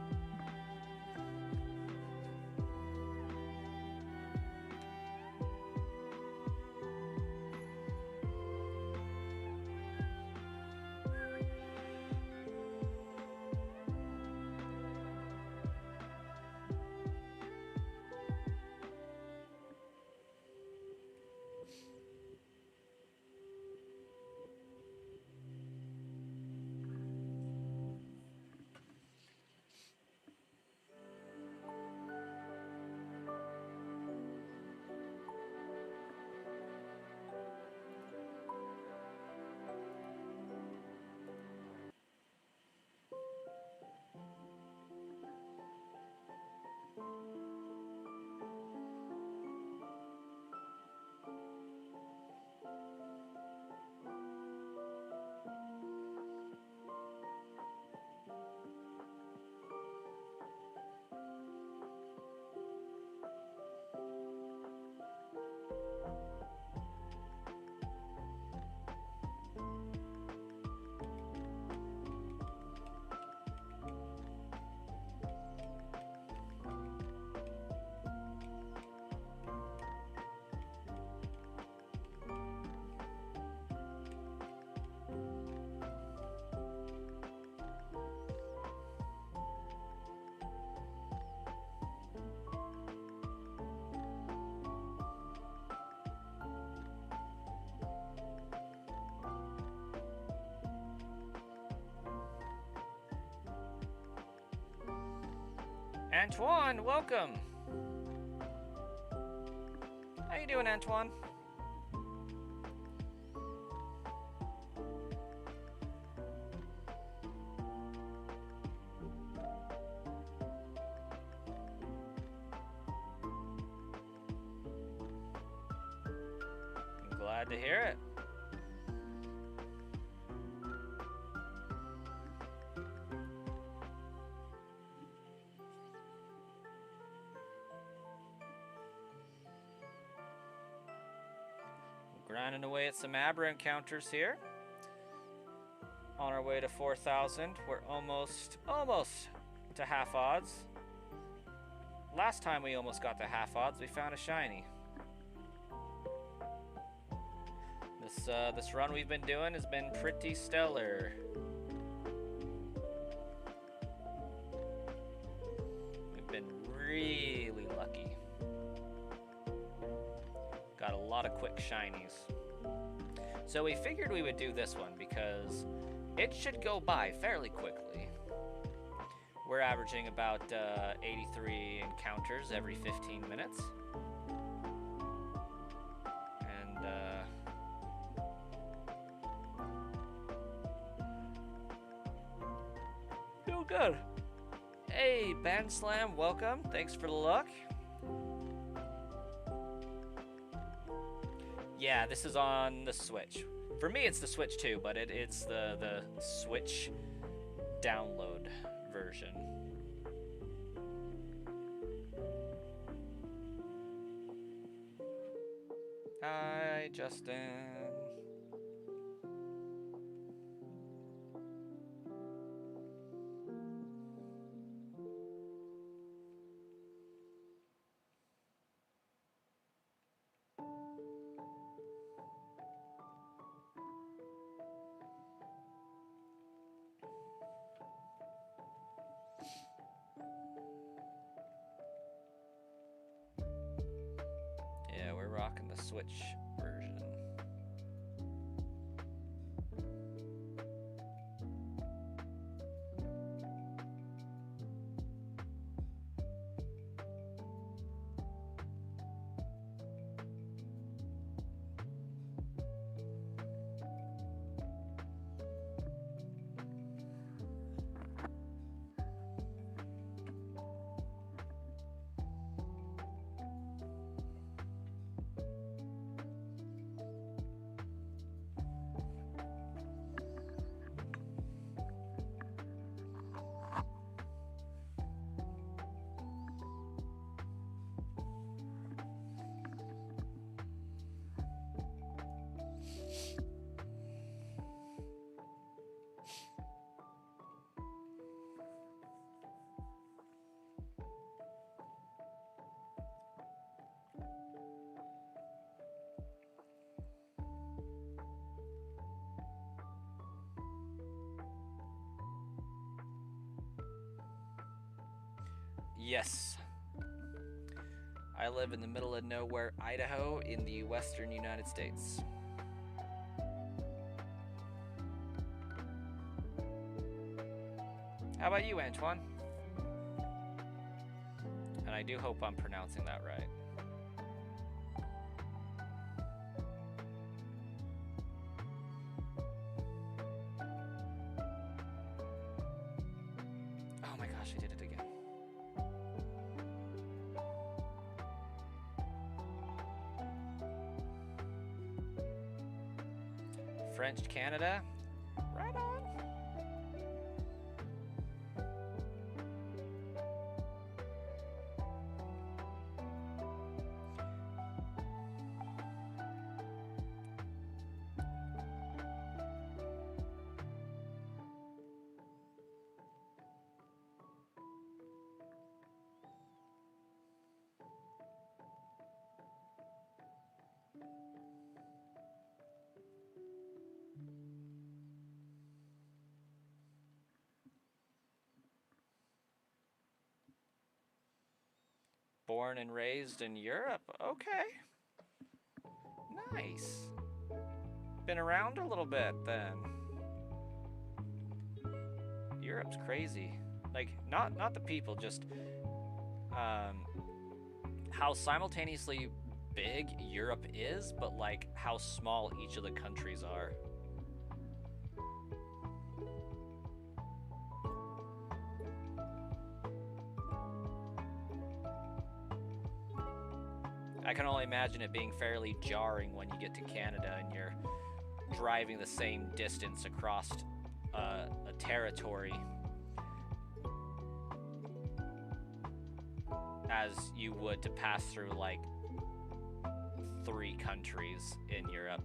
Antoine, welcome. How you doing, Antoine? Glad to hear it. Grinding away at some Abra encounters here. On our way to 4,000. We're almost to half odds. Last time we almost got to half odds, we found a shiny. This run we've been doing has been pretty stellar. We've been really lucky. Got a lot of quick shinies. So we figured we would do this one because it should go by fairly quickly. We're averaging about 83 encounters every 15 minutes. And feel good. Hey, Band Slam, welcome. Thanks for the luck. Yeah, this is on the Switch. For me, it's the Switch too, but it's the Switch download version. Hi, Justin. Yeah, we're rocking the Switch version. Yes. I live in the middle of nowhere, Idaho, in the western United States. How about you, Antoine? And I do hope I'm pronouncing that right. Oh my gosh, I did it again. French Canada, right on. Born and raised in Europe. Okay. Nice. Been around a little bit then. Europe's crazy. Like, not the people, just how simultaneously big Europe is, but like how small each of the countries are. I can only imagine it being fairly jarring when you get to Canada and you're driving the same distance across a territory as you would to pass through like 3 countries in Europe.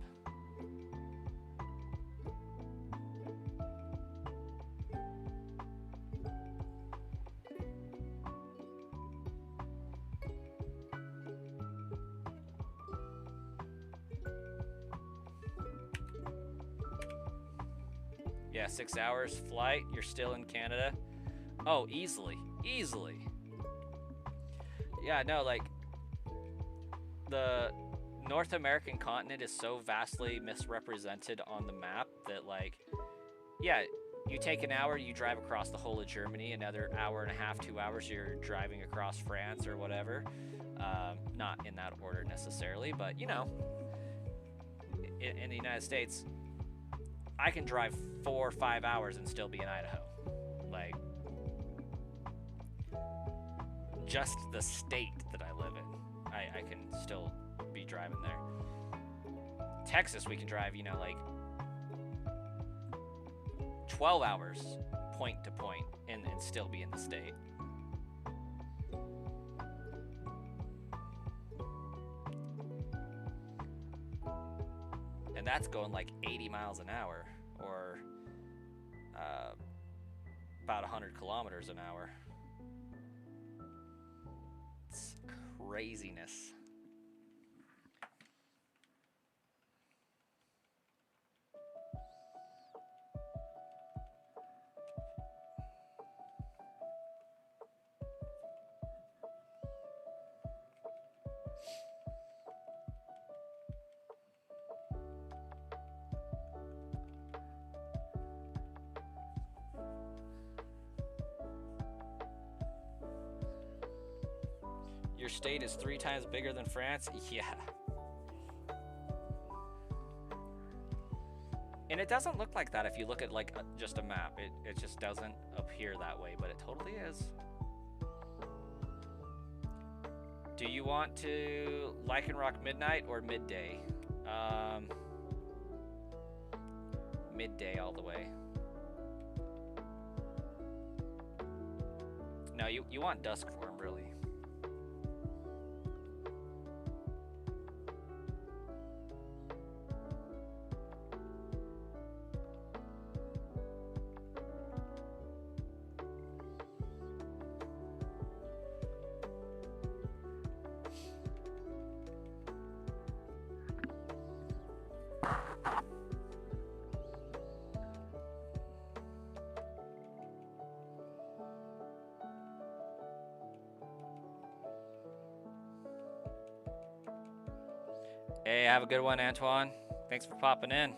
Yeah, 6 hours flight, you're still in Canada. Oh, easily. Yeah, no, like, the North American continent is so vastly misrepresented on the map that, like, yeah, you take an hour, you drive across the whole of Germany. Another hour and a half, 2 hours, you're driving across France or whatever. Not in that order necessarily, but, you know, in the United States, I can drive 4 or 5 hours and still be in Idaho. Like, just the state that I live in, I can still be driving there. Texas, we can drive, you know, like 12 hours point to point and still be in the state. And that's going like 80 miles an hour, or about 100 kilometers an hour. It's craziness. Your state is 3 times bigger than France? Yeah. And it doesn't look like that if you look at like just a map. It just doesn't appear that way, but it totally is. Do you want to Lichen Rock midnight or midday? Midday all the way. No, you want dusk form, really. Hey, have a good one, Antoine. Thanks for popping in.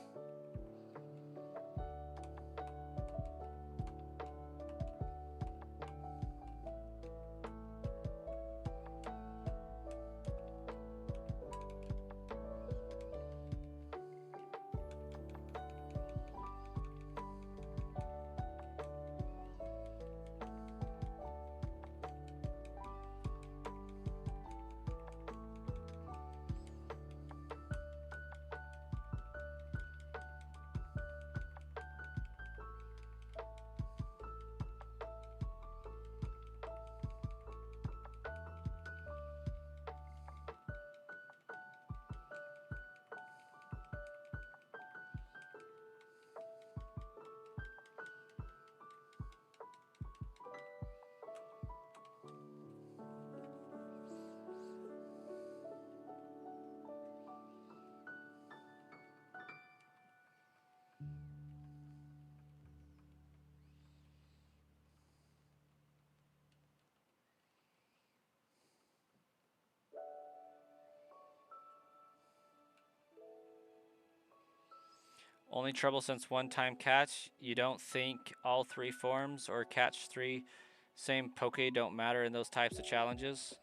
Only trouble since one-time catch. You don't think all 3 forms or catch 3 same poke don't matter in those types of challenges?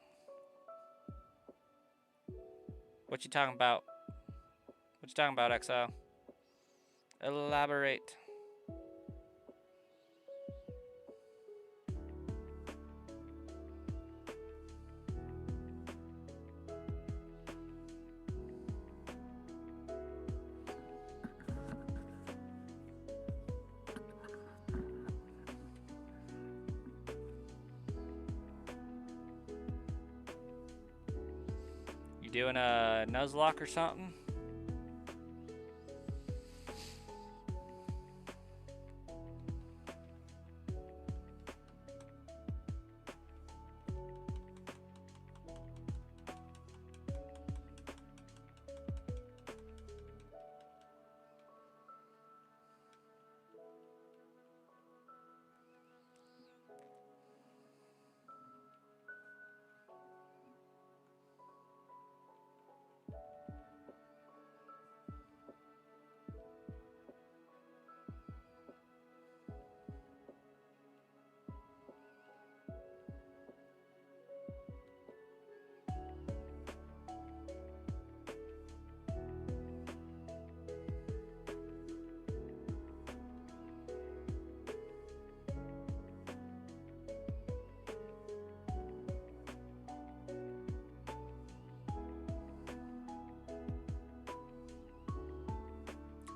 What you talking about? What you talking about, Exile? Elaborate. You doing a Nuzlocke or something?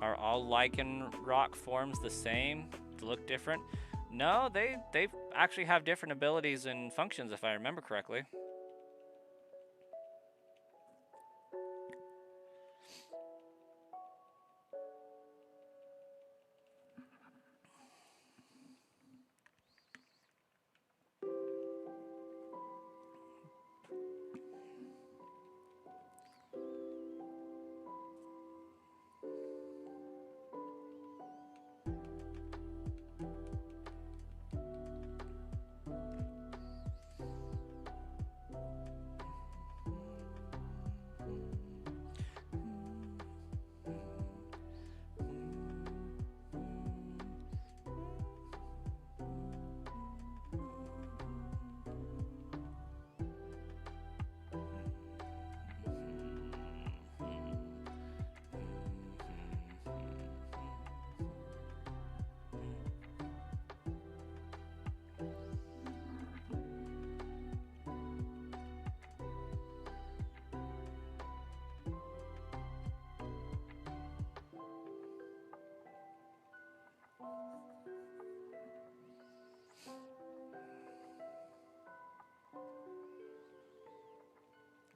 Are all lichen rock forms the same? Look different? No, they actually have different abilities and functions if I remember correctly.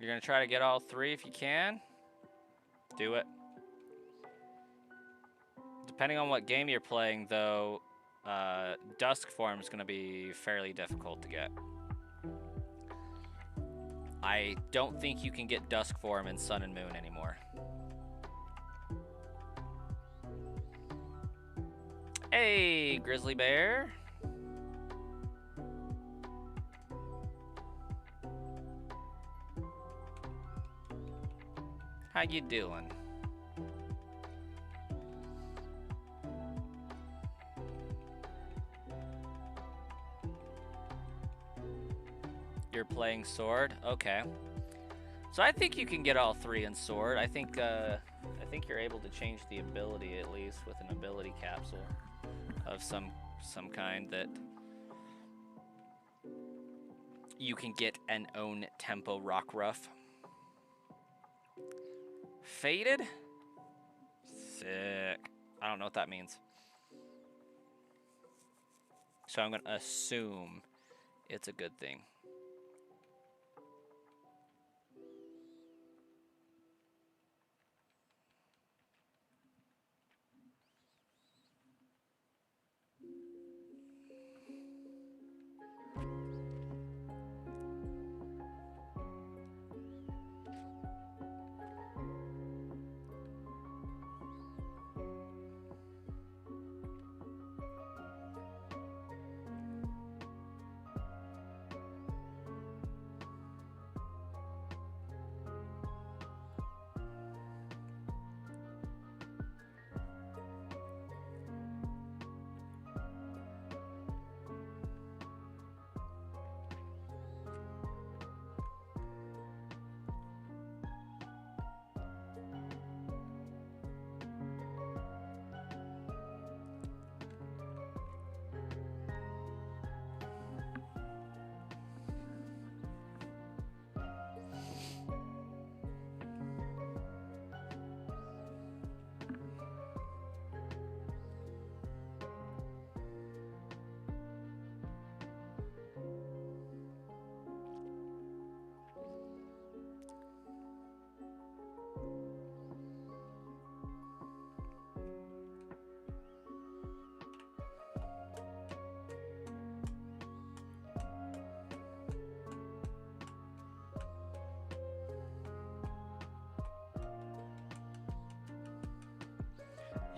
You're gonna try to get all three if you can? Do it. Depending on what game you're playing, though, Dusk form is gonna be fairly difficult to get. I don't think you can get Dusk form in Sun and Moon anymore. Hey, Grizzly Bear. How you doing? You're playing Sword? Okay. So I think you can get all three in Sword. I think you're able to change the ability at least with an ability capsule of some kind that you can get an own tempo rock ruff. Faded? Sick. I don't know what that means. So I'm gonna assume it's a good thing.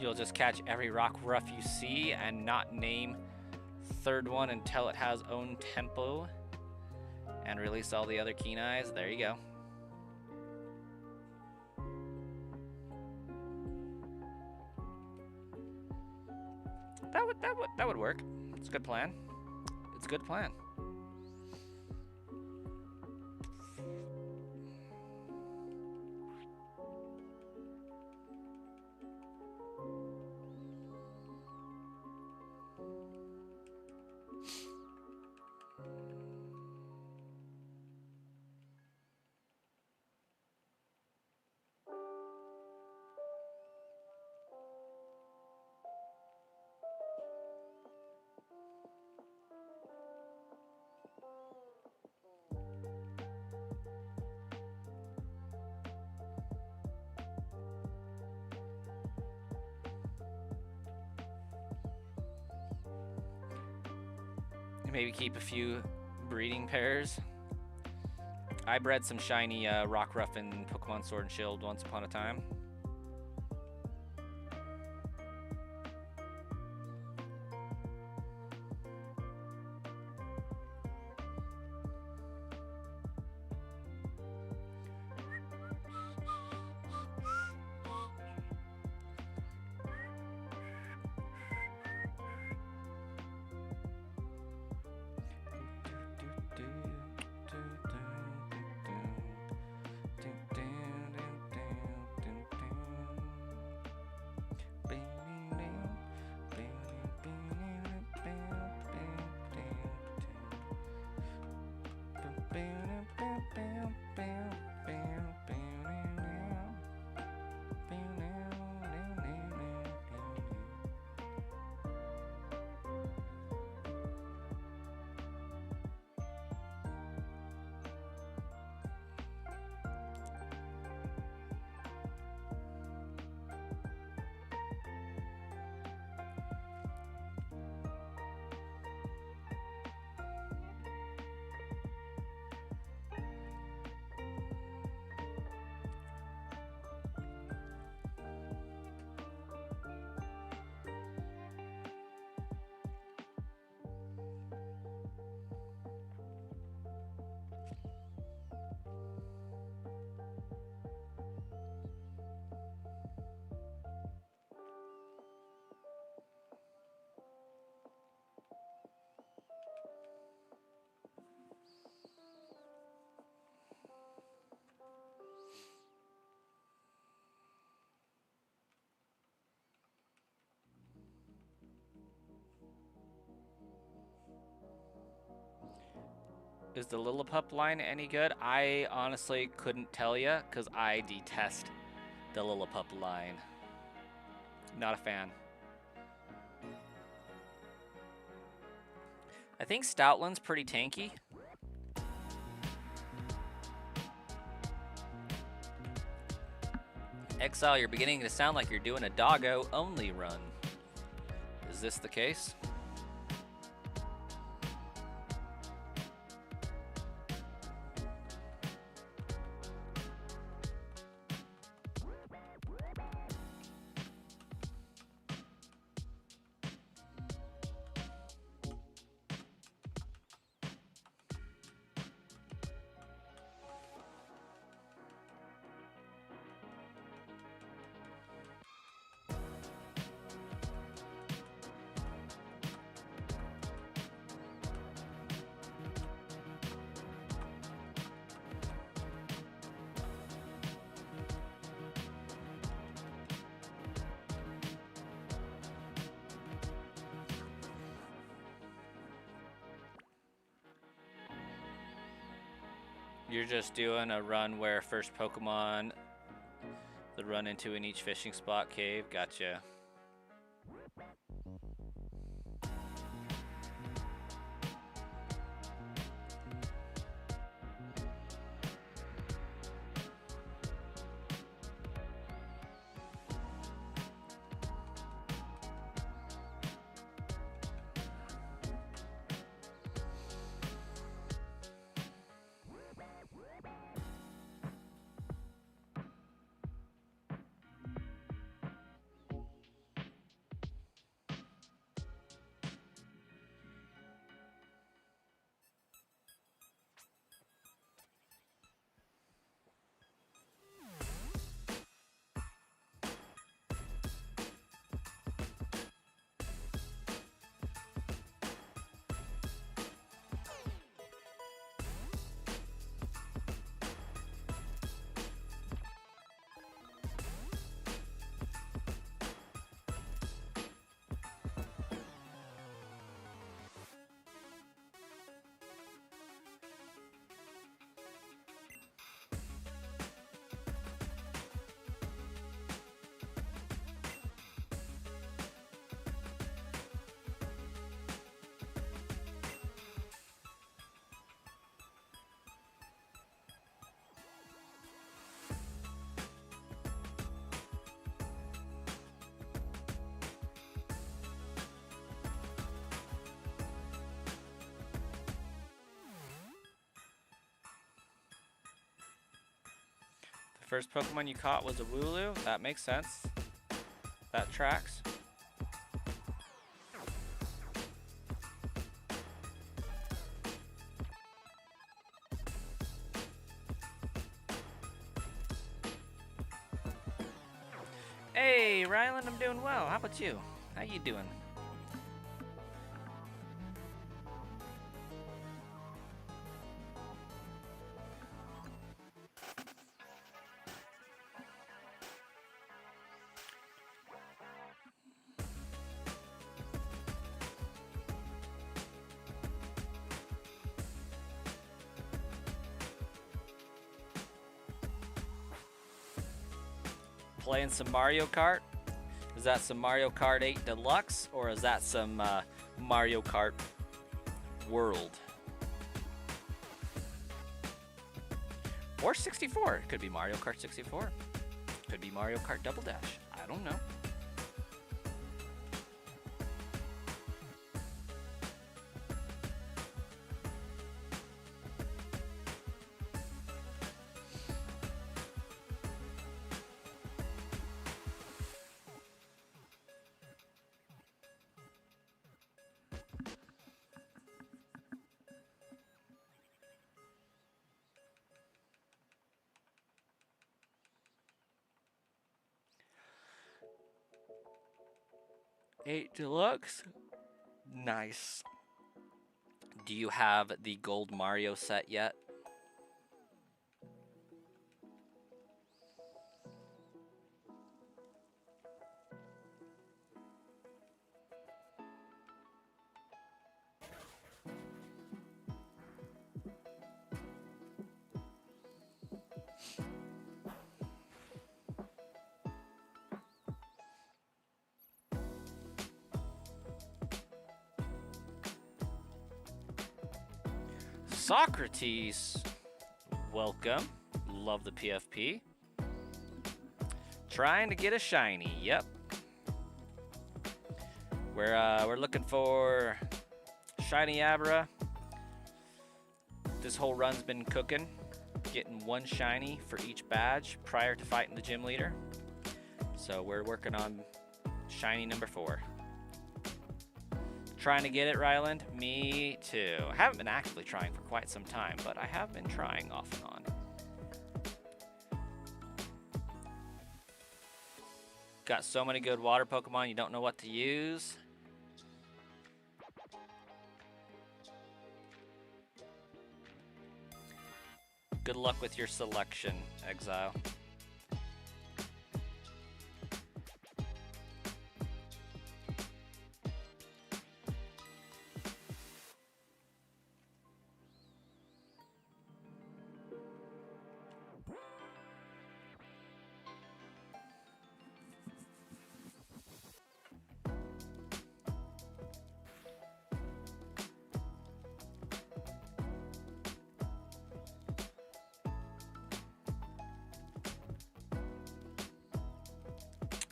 You'll just catch every rock ruff you see and not name third one until it has own tempo. And release all the other keen eyes. There you go. That would work. It's a good plan. It's a good plan. Maybe keep a few breeding pairs. I bred some shiny Rockruff in Pokemon Sword and Shield once upon a time. Is the Lillipup line any good? I honestly couldn't tell you because I detest the Lillipup line. Not a fan. I think Stoutland's pretty tanky. Exile, you're beginning to sound like you're doing a doggo only run. Is this the case? You're just doing a run where first Pokemon the run into in each fishing spot cave. Gotcha. First Pokemon you caught was a Wooloo. That makes sense. That tracks. Hey, Rylan, I'm doing well. How about you? How you doing? Playing some Mario Kart? Is that some Mario Kart 8 Deluxe, or is that some Mario Kart World? Or 64. It could be Mario Kart 64. Could be Mario Kart Double Dash. I don't know. Eight Deluxe. Nice. Do you have the gold Mario set yet? Socrates, welcome. Love the PFP. Trying to get a shiny. Yep. We're looking for shiny Abra. This whole run's been cooking, getting one shiny for each badge prior to fighting the gym leader. So we're working on shiny number 4. Trying to get it, Ryland? Me too. I haven't been actively trying for quite some time, but I have been trying off and on. Got so many good water Pokemon, you don't know what to use. Good luck with your selection, Exile.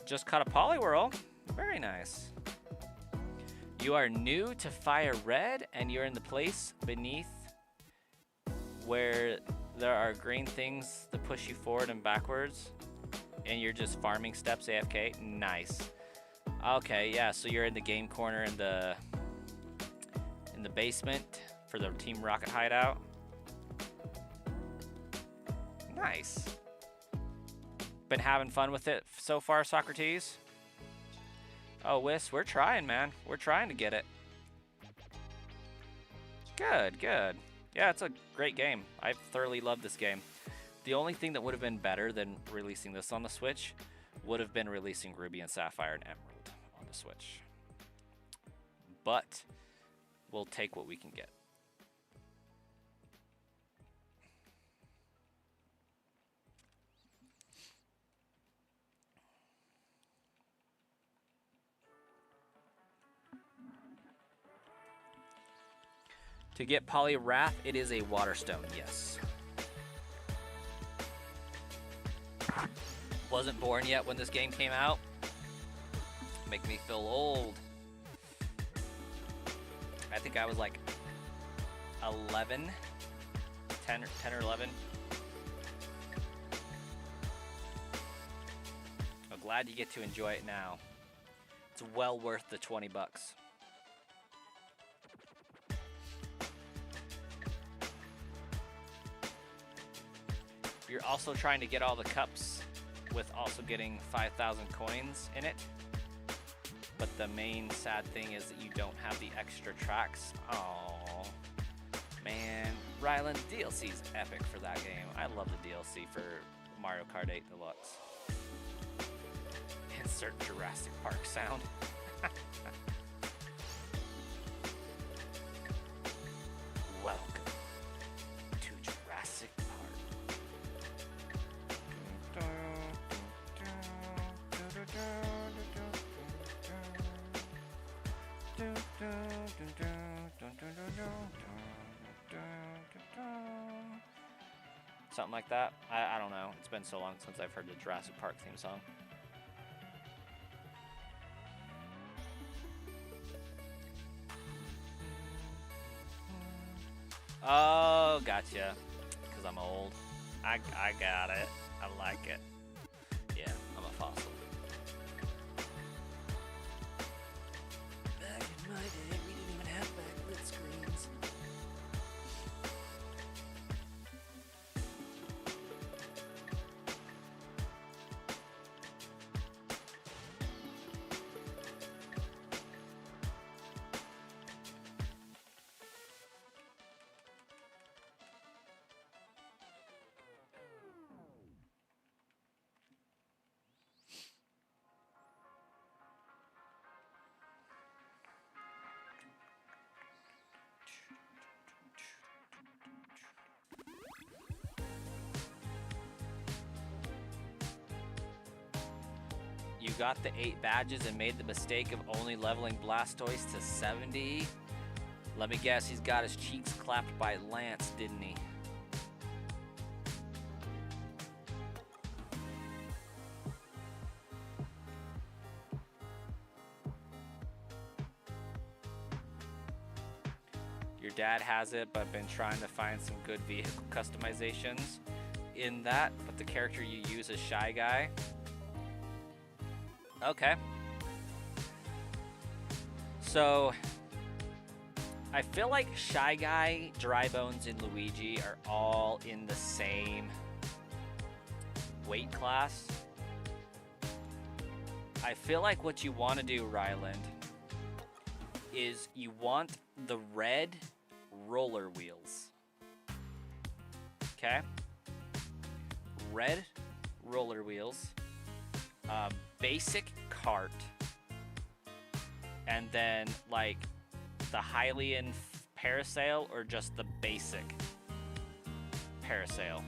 Just caught a Poliwhirl. Very nice. You are new to Fire Red, and you're in the place beneath where there are green things that push you forward and backwards, and you're just farming steps AFK. Nice. Okay, yeah, so you're in the game corner in the basement for the Team Rocket hideout. Nice. Been having fun with it so far, Socrates? Oh, Whis, we're trying, man. We're trying to get it. Good, good. Yeah, it's a great game. I've thoroughly loved this game. The only thing that would have been better than releasing this on the Switch would have been releasing Ruby and Sapphire and Emerald on the Switch. But we'll take what we can get. To get Poliwrath, it is a Water Stone, yes. Wasn't born yet when this game came out. Make me feel old. I think I was like 11, 10 or 11. glad you get to enjoy it now. It's well worth the 20 bucks. You're also trying to get all the cups with also getting 5,000 coins in it. But the main sad thing is that you don't have the extra tracks. Oh, man. Ryland, DLC's epic for that game. I love the DLC for Mario Kart 8 Deluxe. Insert Jurassic Park sound. Welcome to Jurassic Park. Something like that. I don't know. It's been so long since I've heard the Jurassic Park theme song. Oh, gotcha. Because I'm old. I got it. I like it. Yeah, I'm a fossil. Back in my day, we didn't even have backlit screens. You got the 8 badges and made the mistake of only leveling Blastoise to 70. Let me guess, he's got his cheeks clapped by Lance, didn't he? Your dad has it, but been trying to find some good vehicle customizations in that, but the character you use is Shy Guy. Okay. So, I feel like Shy Guy, Dry Bones, and Luigi are all in the same weight class. I feel like what you want to do, Ryland, is you want the red roller wheels. Okay? Red roller wheels. Basic cart, and then like the Hylian parasail, or just the basic parasail.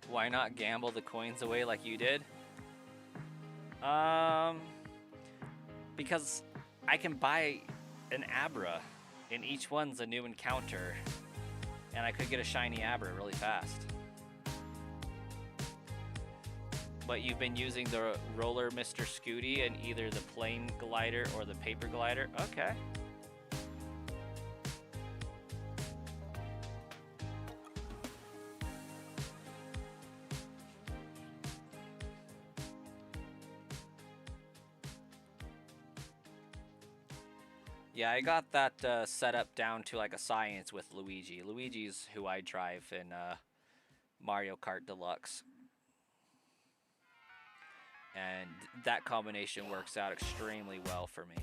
Why not gamble the coins away like you did? Because I can buy an Abra, and each one's a new encounter, and I could get a shiny Abra really fast. But you've been using the roller Mr. Scooty and either the plane glider or the paper glider? Okay. Yeah, I got that set up down to like a science with Luigi. Luigi's who I drive in Mario Kart Deluxe. And that combination works out extremely well for me.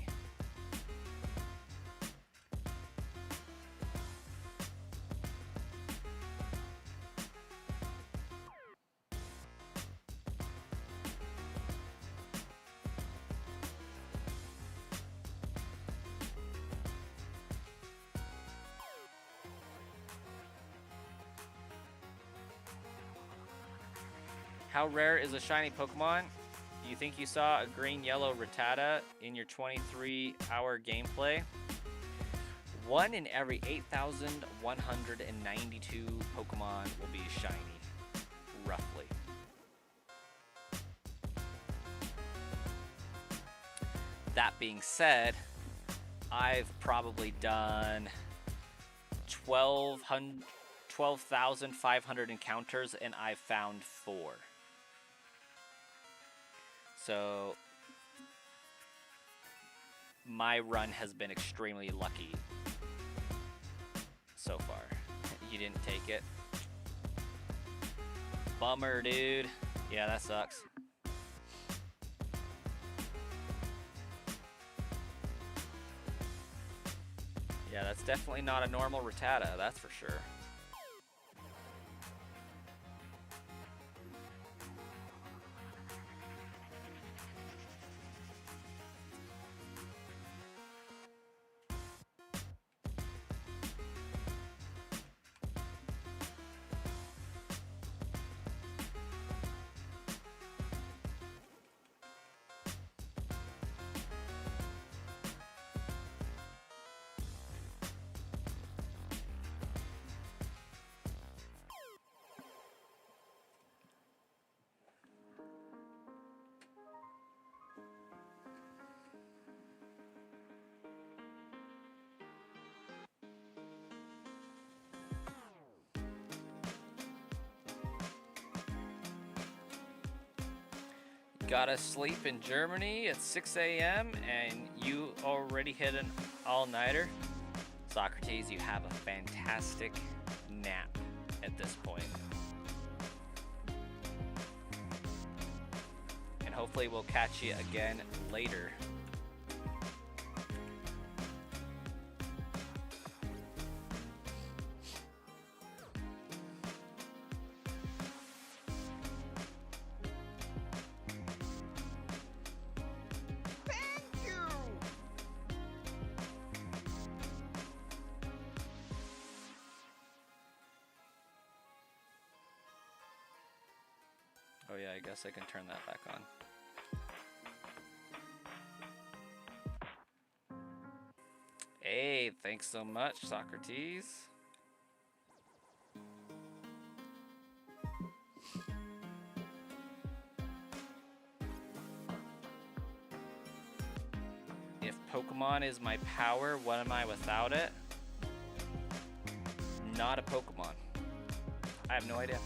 How rare is a shiny Pokemon? You think you saw a green-yellow Rattata in your 23-hour gameplay? 1 in every 8,192 Pokemon will be shiny, roughly. That being said, I've probably done 12,500 encounters, and I've found 4. So my run has been extremely lucky so far. You didn't take it. Bummer, dude. Yeah, that sucks. Yeah, that's definitely not a normal Rattata, that's for sure. Gotta sleep in Germany at 6 a.m. and you already hit an all-nighter? Socrates, you have a fantastic nap at this point. And hopefully we'll catch you again later. Oh yeah, I guess I can turn that back on. Hey, thanks so much, Socrates. If Pokemon is my power, what am I without it? Not a Pokemon. I have no idea.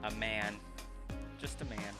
A man. Just a man.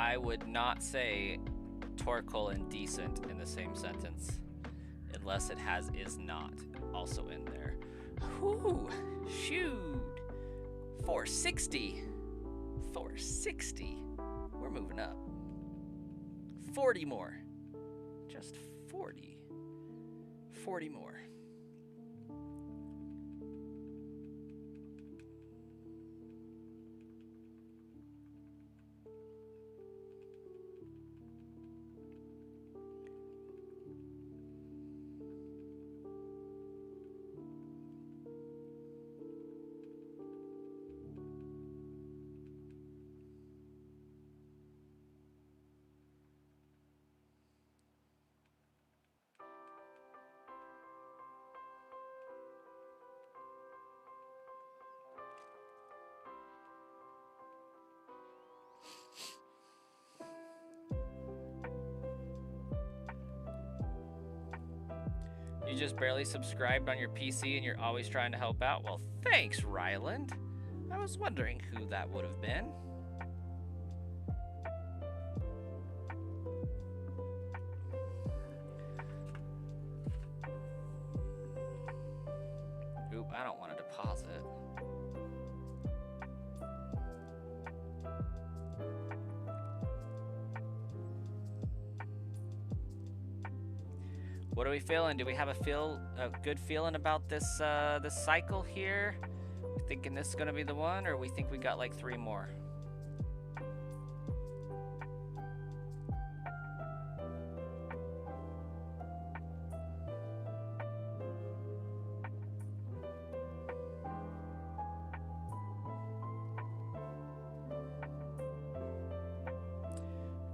I would not say Torkoal and decent in the same sentence unless it has is not also in there. Whoo, shoot. 460. 460. We're moving up. 40 more. Just 40. 40 more. You just barely subscribed on your PC and you're always trying to help out? Well, thanks, Ryland. I was wondering who that would have been. Oop, I don't want to deposit. What are we feeling? Do we have a good feeling about this this cycle here? We thinking this is gonna be the one, or we think we got like 3 more?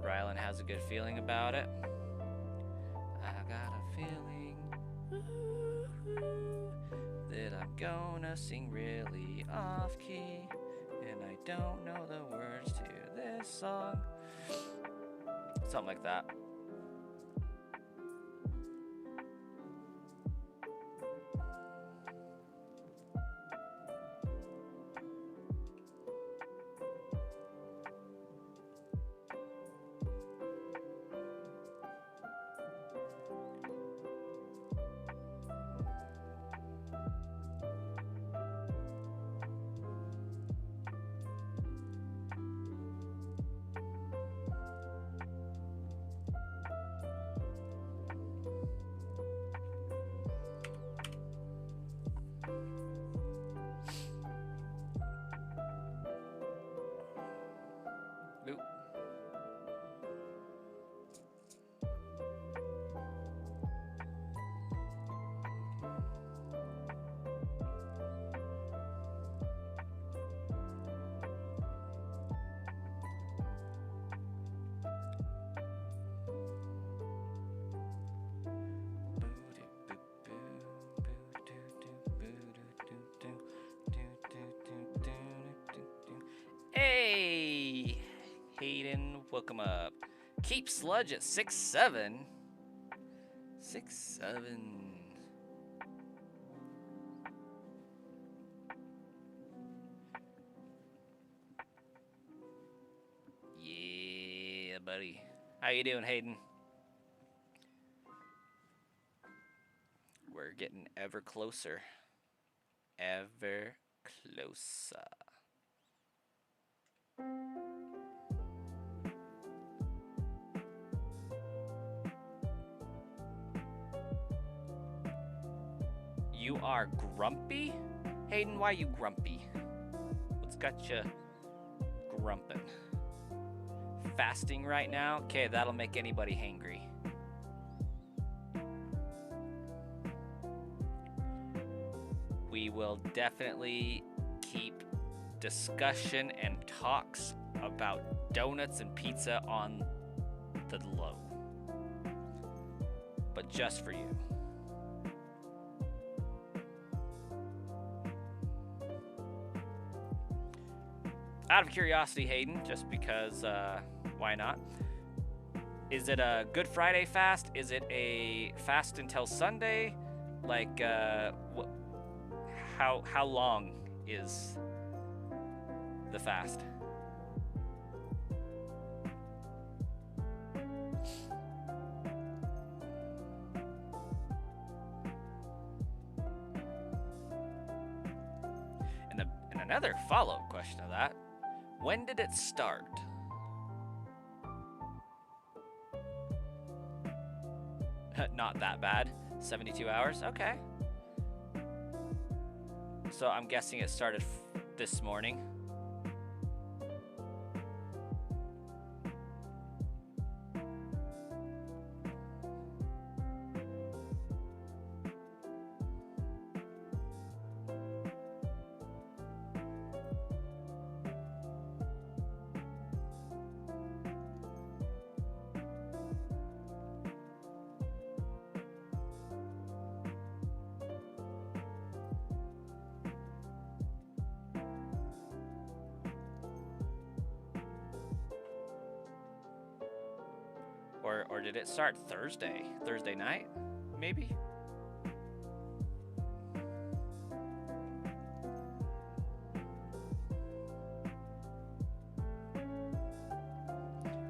Rylan has a good feeling about it. I got a feeling that I'm gonna sing really off key, and I don't know the words to this song. Something like that. Hey, Hayden, welcome up. Keep Sludge at 6'7". 6'7". Yeah, buddy. How you doing, Hayden? We're getting ever closer. Ever closer. You are grumpy? Hayden, why are you grumpy? What's got you grumping? Fasting right now? Okay, that'll make anybody hangry. We will definitely keep discussion and talks about donuts and pizza on the low. But just for you. Out of curiosity, Hayden, just because, why not? Is it a Good Friday fast? Is it a fast until Sunday? Like, how long is the fast? Another follow-up question of that. When did it start? Not that bad. 72 hours? Okay. So I'm guessing it started this morning. Or did it start Thursday night, maybe?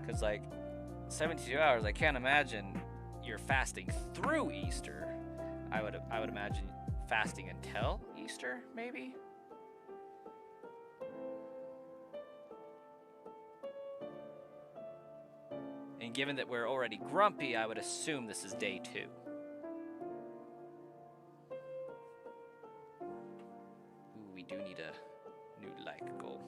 Because like 72 hours, I can't imagine you're fasting through Easter. I would imagine fasting until Easter, maybe. And given that we're already grumpy, I would assume this is day 2. Ooh, we do need a new like goal.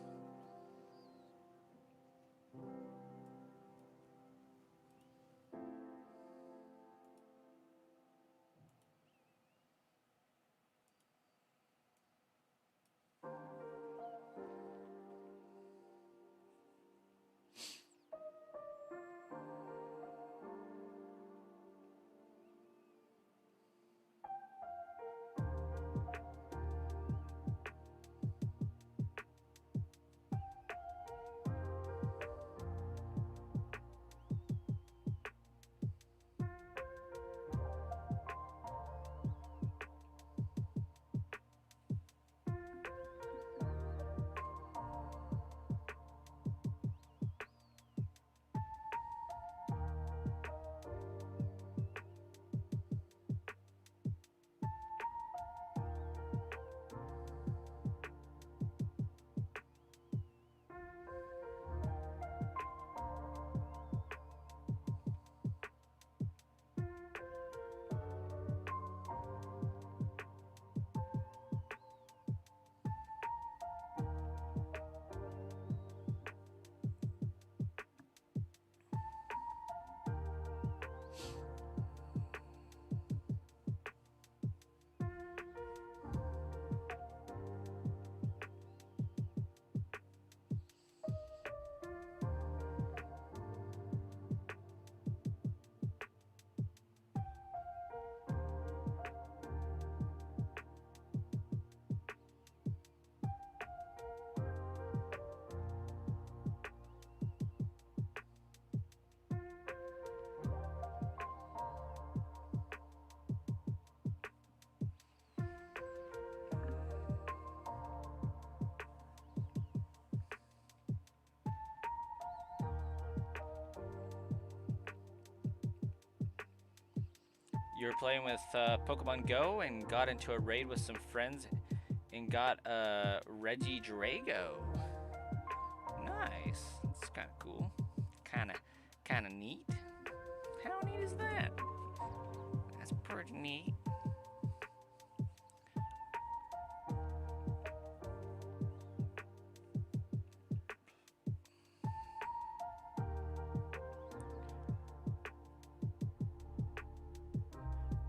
You were playing with Pokemon Go and got into a raid with some friends and got a Regidrago. Nice. That's kind of cool. Kind of neat. How neat is that? That's pretty neat.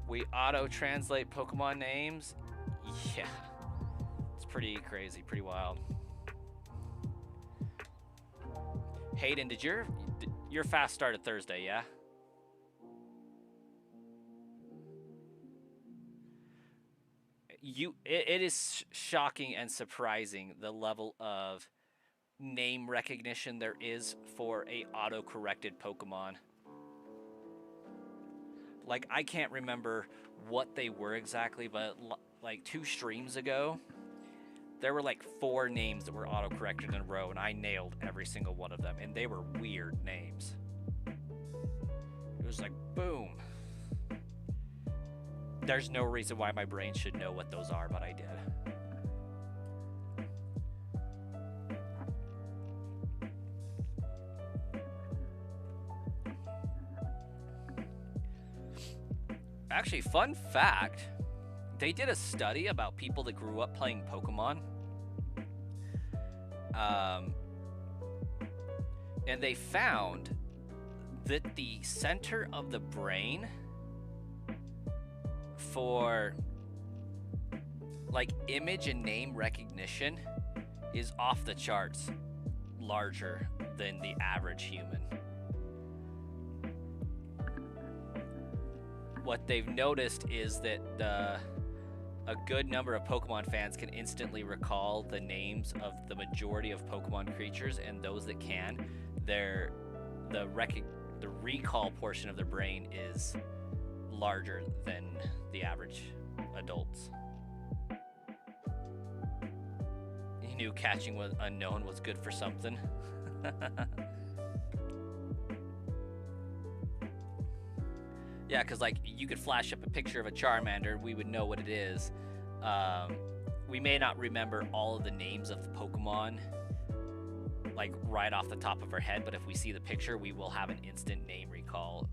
We auto-translate Pokemon names? Yeah. It's pretty crazy, pretty wild. Hayden, did your fast started Thursday, yeah? It is shocking and surprising the level of name recognition there is for a auto-corrected Pokemon. Like, I can't remember what they were exactly, but like 2 streams ago, there were like 4 names that were auto-corrected in a row, and I nailed every single one of them, and they were weird names. It was like, boom. There's no reason why my brain should know what those are, but I did. Actually, fun fact, they did a study about people that grew up playing Pokemon. And they found that the center of the brain for like image and name recognition is off the charts larger than the average human. What they've noticed is that a good number of Pokemon fans can instantly recall the names of the majority of Pokemon creatures, and those that can, the recall portion of their brain is larger than the average adults. You knew catching was unknown was good for something. Yeah, because like you could flash up a picture of a Charmander, we would know what it is. We may not remember all of the names of the Pokemon like right off the top of our head, but if we see the picture, we will have an instant name recall.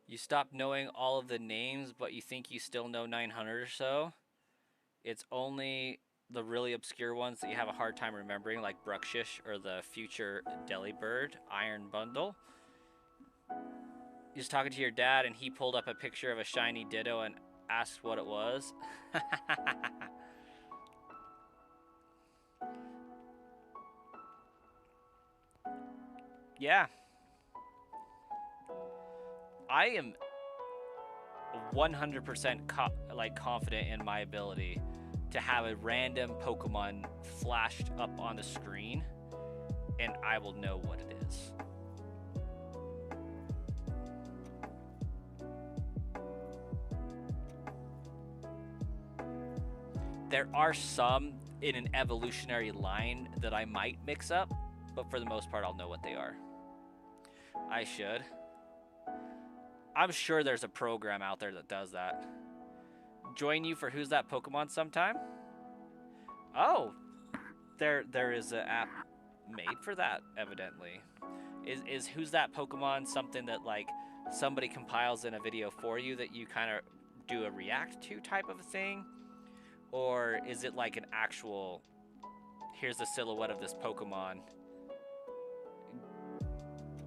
You stop knowing all of the names, but you think you still know 900 or so. It's only the really obscure ones that you have a hard time remembering, like Bruxish or the future Delibird, Iron Bundle. You're just talking to your dad, and he pulled up a picture of a shiny Ditto and asked what it was. Yeah. I am 100% confident in my ability to have a random Pokemon flashed up on the screen, and I will know what it is. There are some in an evolutionary line that I might mix up, but for the most part, I'll know what they are. I should. I'm sure there's a program out there that does that. Join you for Who's That Pokemon sometime? Oh, there is an app made for that, evidently. Is Who's That Pokemon something that like somebody compiles in a video for you that you kind of do a react to type of a thing? Or is it like an actual, here's the silhouette of this Pokemon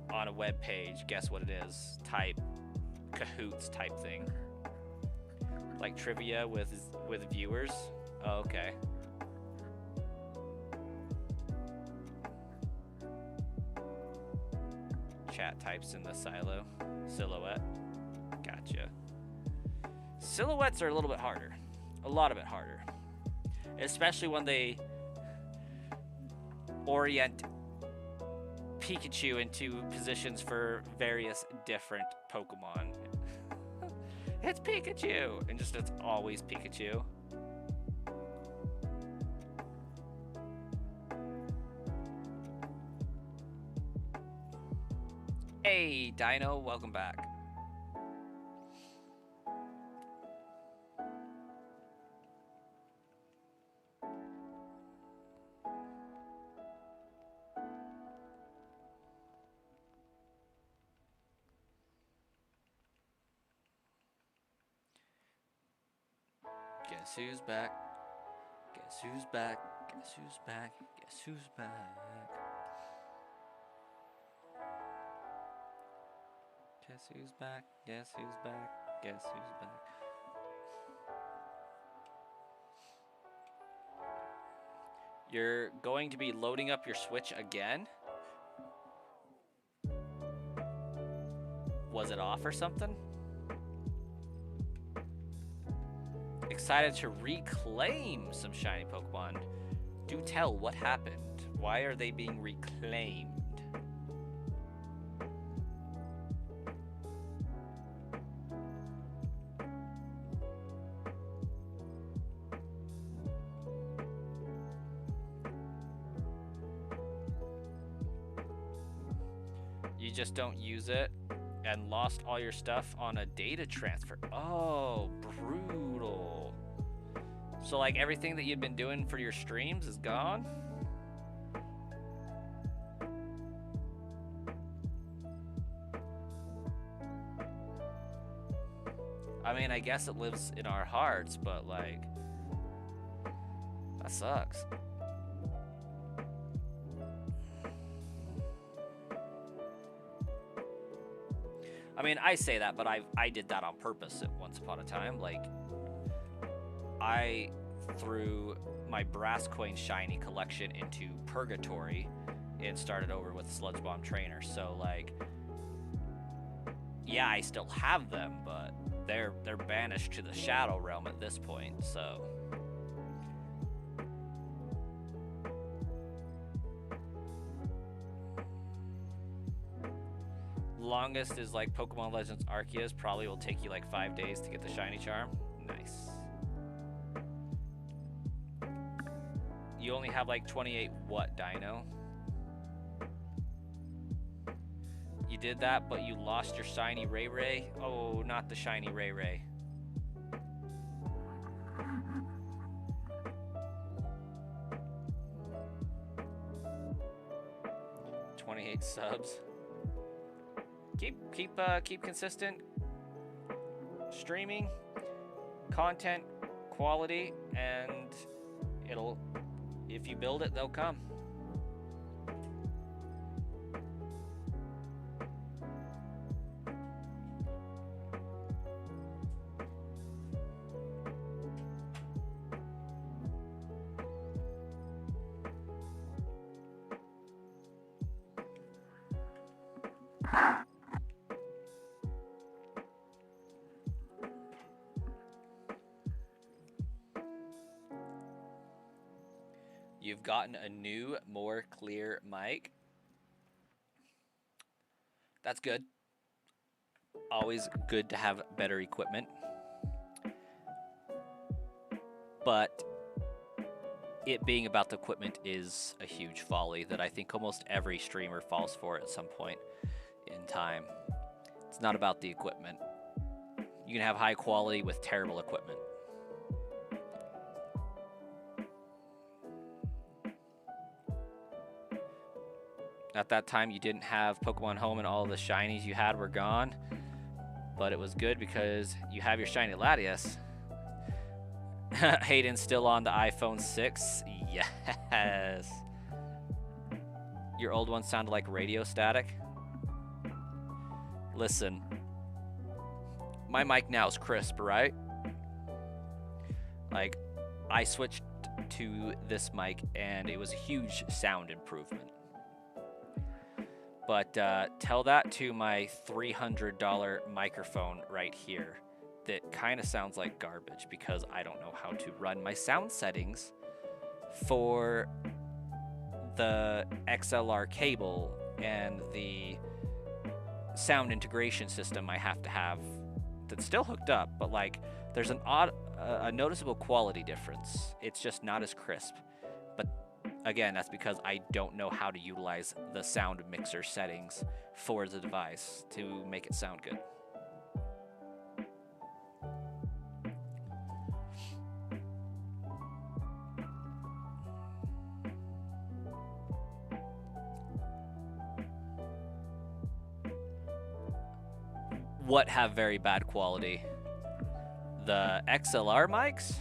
on a web page, guess what it is, type Kahoots type thing? Like trivia with viewers? Oh, okay. Chat types in the silhouette. Gotcha. Silhouettes are a little bit harder. A lot of it harder. Especially when they orient Pikachu into positions for various different Pokemon. It's Pikachu! And just it's always Pikachu. Hey, Dino, welcome back. Guess who's back? Guess who's back? Guess who's back? Guess who's back? Guess who's back? Guess who's back? Guess who's back? You're going to be loading up your Switch again? Was it off or something? Excited to reclaim some shiny Pokemon. Do tell what happened. Why are they being reclaimed? You just don't use it and lost all your stuff on a data transfer. Oh, brutal. So like everything that you'd been doing for your streams is gone? I mean, I guess it lives in our hearts, but like, that sucks. I mean, I say that, but I did that on purpose at once upon a time. Like, I threw my Brass Coin Shiny collection into Purgatory and started over with Sludge Bomb Trainer. So, like, yeah, I still have them, but they're banished to the Shadow Realm at this point, so... Longest is like Pokemon Legends Arceus. Probably will take you like 5 days to get the shiny charm. Nice. You only have like 28 what, Dino? You did that, but you lost your shiny Ray Ray? Oh, not the shiny Ray Ray. $28 subs. Keep consistent streaming, content, quality, and it'll, if you build it, they'll come. You've gotten a new, more clear mic. That's good. Always good to have better equipment. But it being about the equipment is a huge folly that I think almost every streamer falls for at some point in time. It's not about the equipment. You can have high quality with terrible equipment. At that time, you didn't have Pokemon Home and all the shinies you had were gone. But it was good because you have your shiny Latias. Hayden's still on the iPhone 6. Yes. Your old one sounded like radio static. Listen. My mic now is crisp, right? Like, I switched to this mic and it was a huge sound improvement. But tell that to my $300 microphone right here that kind of sounds like garbage because I don't know how to run my sound settings for the XLR cable and the sound integration system I have to have that's still hooked up, but like there's a noticeable quality difference. It's just not as crisp. But again, that's because I don't know how to utilize the sound mixer settings for the device to make it sound good. What have very bad quality? The XLR mics?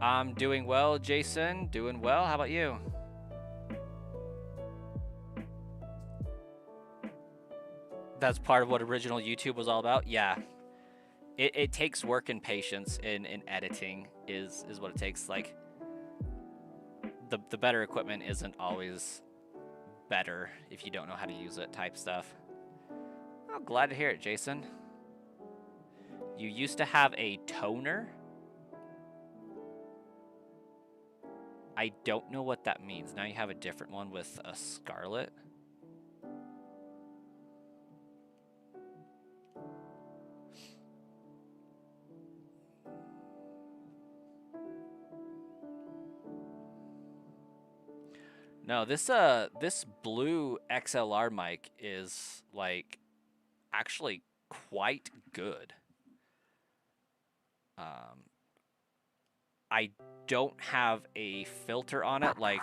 I'm doing well, Jason. Doing well. How about you? That's part of what original YouTube was all about? Yeah. It takes work and patience in editing is what it takes. Like, the better equipment isn't always better if you don't know how to use it type stuff. Oh, glad to hear it, Jason. You used to have a toner? I don't know what that means. Now you have a different one with a scarlet. No, this blue XLR mic is like actually quite good. I don't have a filter on it like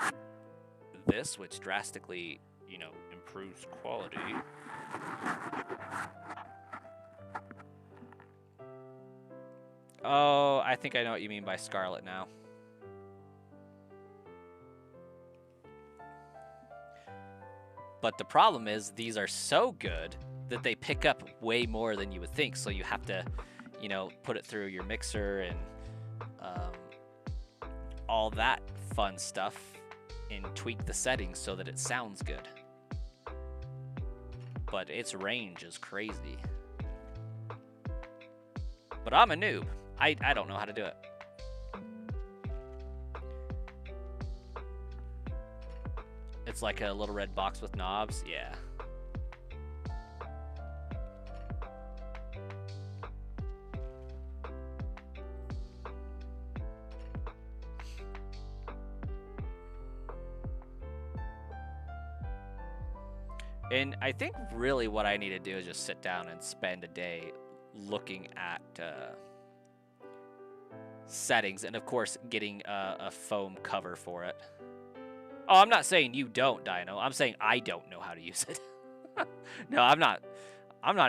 this, which drastically, you know, improves quality. Oh, I think I know what you mean by scarlet now. But the problem is these are so good that they pick up way more than you would think. So you have to, you know, put it through your mixer and all that fun stuff and tweak the settings so that it sounds good. But its range is crazy. But I'm a noob. I don't know how to do it. It's like a little red box with knobs. Yeah. And I think really what I need to do is just sit down and spend a day looking at settings and, of course, getting a foam cover for it. Oh, I'm not saying you don't, Dino. I'm saying I don't know how to use it. No, I'm not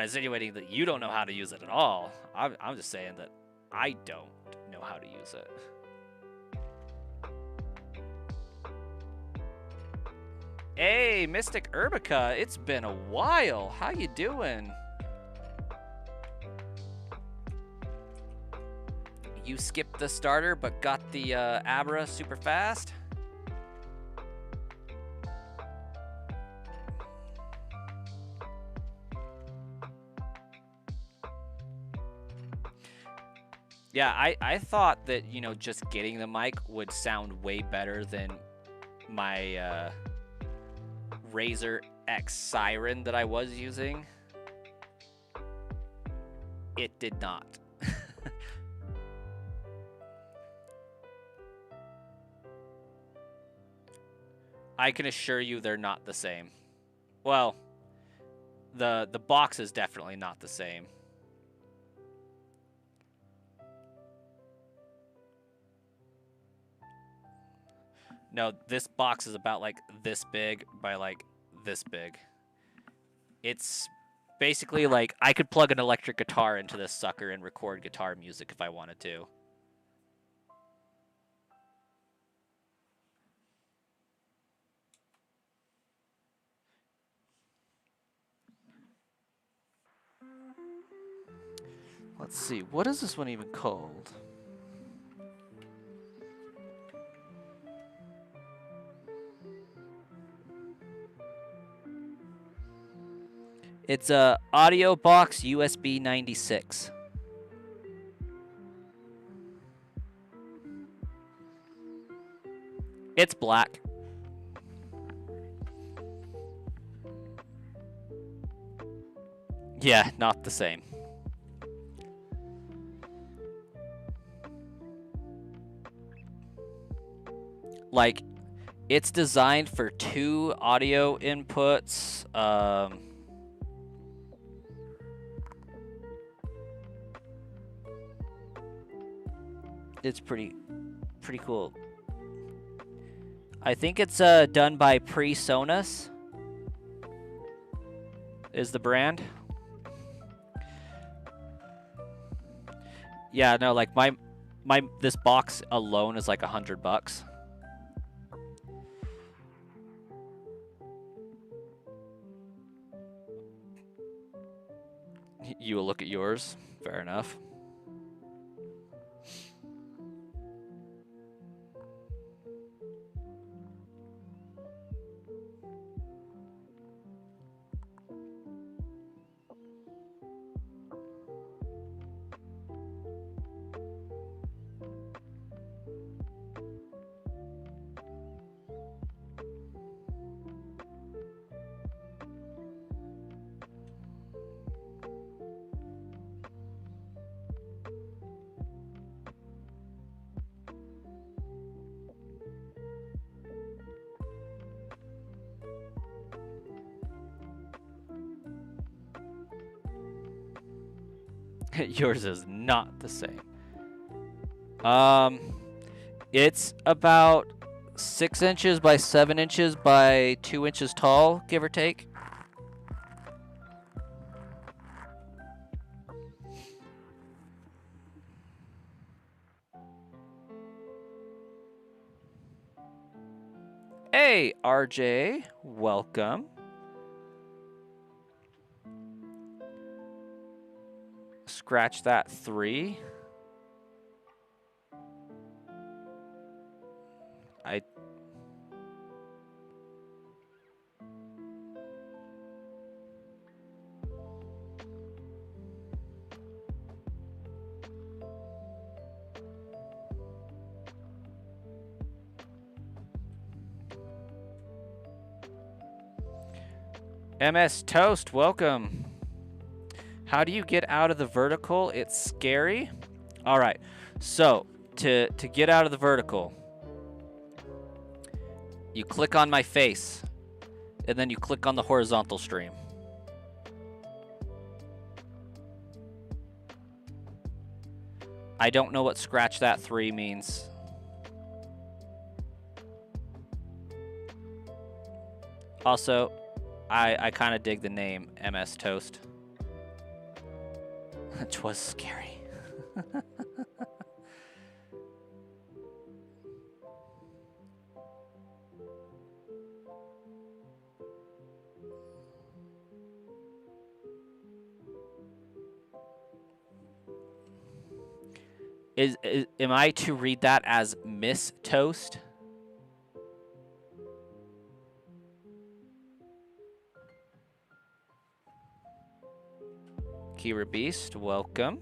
insinuating that you don't know how to use it at all. I'm just saying that I don't know how to use it. Hey, Mystic Urbica, it's been a while. How you doing? You skipped the starter but got the Abra super fast? Yeah, I thought that, you know, just getting the mic would sound way better than my Razer X Siren that I was using. It did not. I can assure you they're not the same. Well, the box is definitely not the same. No, this box is about like this big by like this big. It's basically like I could plug an electric guitar into this sucker and record guitar music if I wanted to. Let's see, what is this one even called? It's a Audio Box USB 96. It's black. Yeah, not the same. Like, it's designed for 2 audio inputs. It's pretty cool. I think it's done by PreSonus is the brand. Yeah, no, like this box alone is like $100. You will look at yours. Fair enough. Yours is not the same. It's about 6 inches by 7 inches by 2 inches tall, give or take. Hey, RJ, welcome. Scratch that 3. MS Toast, welcome. How do you get out of the vertical? It's scary. All right, so to get out of the vertical, you click on my face, and then you click on the horizontal stream. I don't know what scratch that 3 means. Also, I kind of dig the name MS Toast. It was scary. Am I to read that as Miss Toast? Kira Beast, welcome.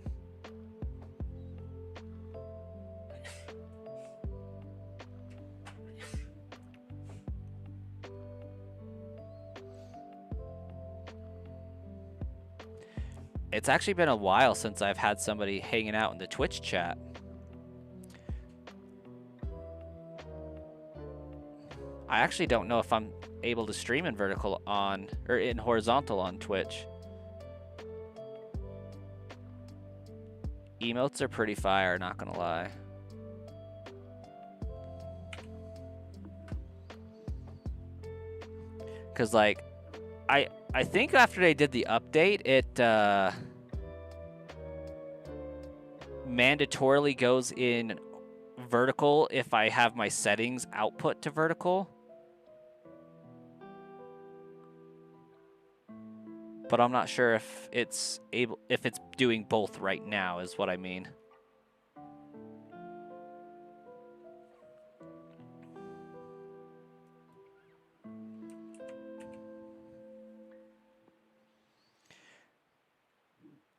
It's actually been a while since I've had somebody hanging out in the Twitch chat. I actually don't know if I'm able to stream in vertical on, or in horizontal on Twitch. Emotes are pretty fire, not gonna lie. Cause like, I think after they did the update, it mandatorily goes in vertical if I have my settings output to vertical. But I'm not sure if it's doing both right now is what I mean.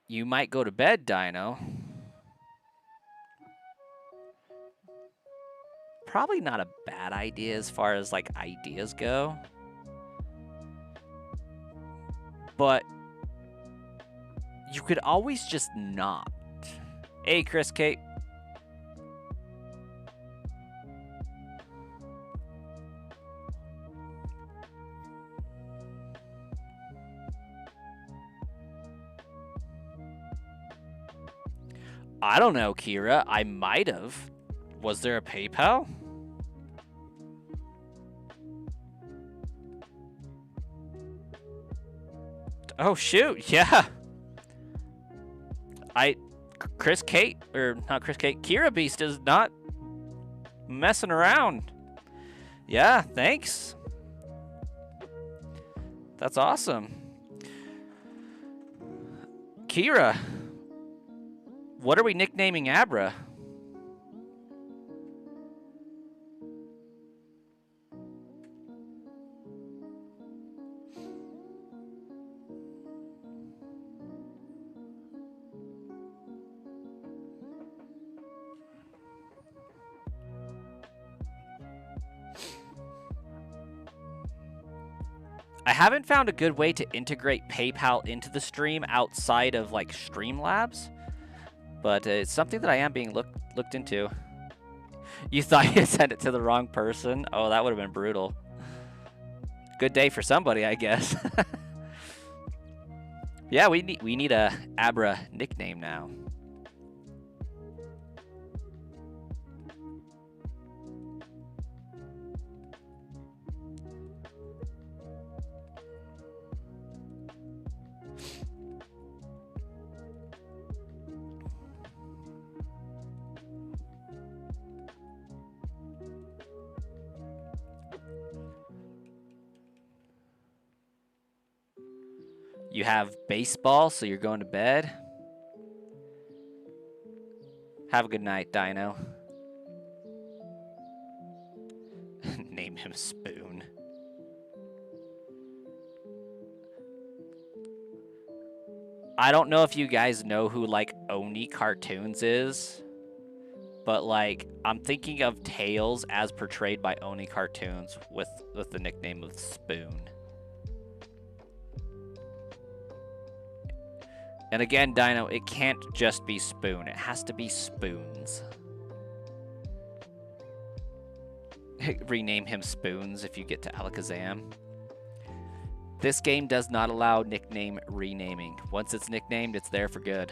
You might go to bed, Dino. Probably not a bad idea as far as like ideas go. But you could always just not. Hey, Chris Kate. I don't know, Kira. I might have. Was there a PayPal? Oh, shoot. Yeah. Chris Kate, or not Chris K. Kira Beast is not messing around. Yeah, thanks. That's awesome. Kira, what are we nicknaming Abra? I haven't found a good way to integrate PayPal into the stream outside of like Streamlabs, but it's something that I am being looked into. You thought you sent it to the wrong person? Oh, that would have been brutal. Good day for somebody, I guess. Yeah, we need a Abra nickname now. You have baseball, so you're going to bed. Have a good night, Dino. Name him Spoon. I don't know if you guys know who, like, Oni Cartoons is, but, like, I'm thinking of Tails as portrayed by Oni Cartoons with the nickname of Spoon. And again, Dino, it can't just be Spoon. It has to be Spoons. Rename him Spoons if you get to Alakazam. This game does not allow nickname renaming. Once it's nicknamed, it's there for good.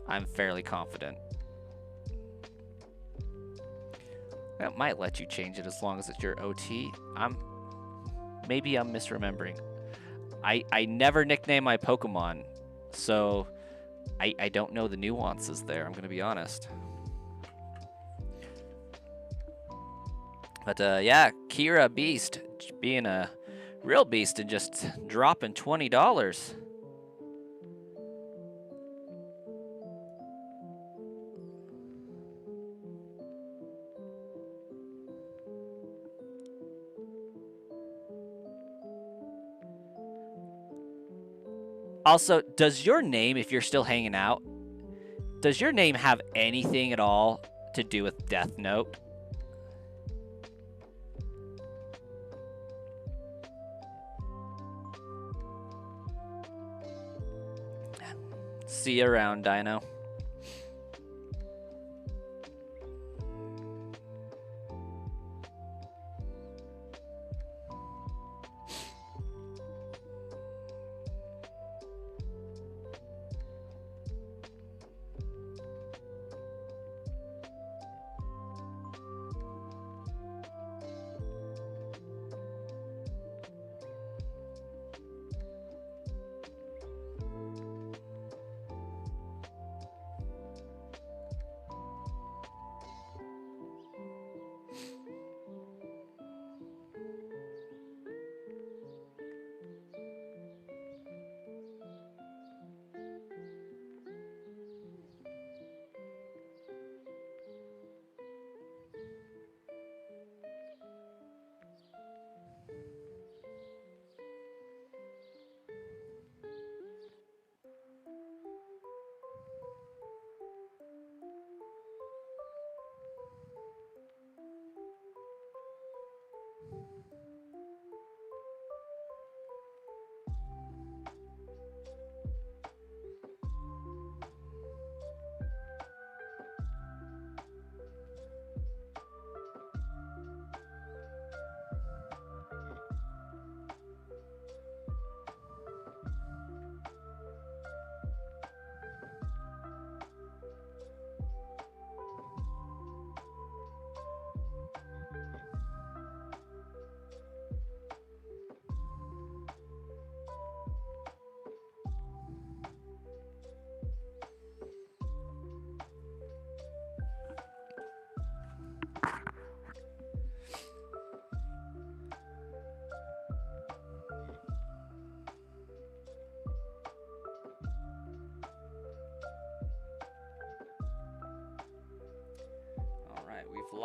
I'm fairly confident. That might let you change it as long as it's your OT. Maybe I'm misremembering. I never nickname my Pokemon, so I don't know the nuances there, I'm gonna be honest. But yeah, Kira Beast being a real beast and just dropping $20. Also, does your name, if you're still hanging out, does your name have anything at all to do with Death Note? See you around, Dino.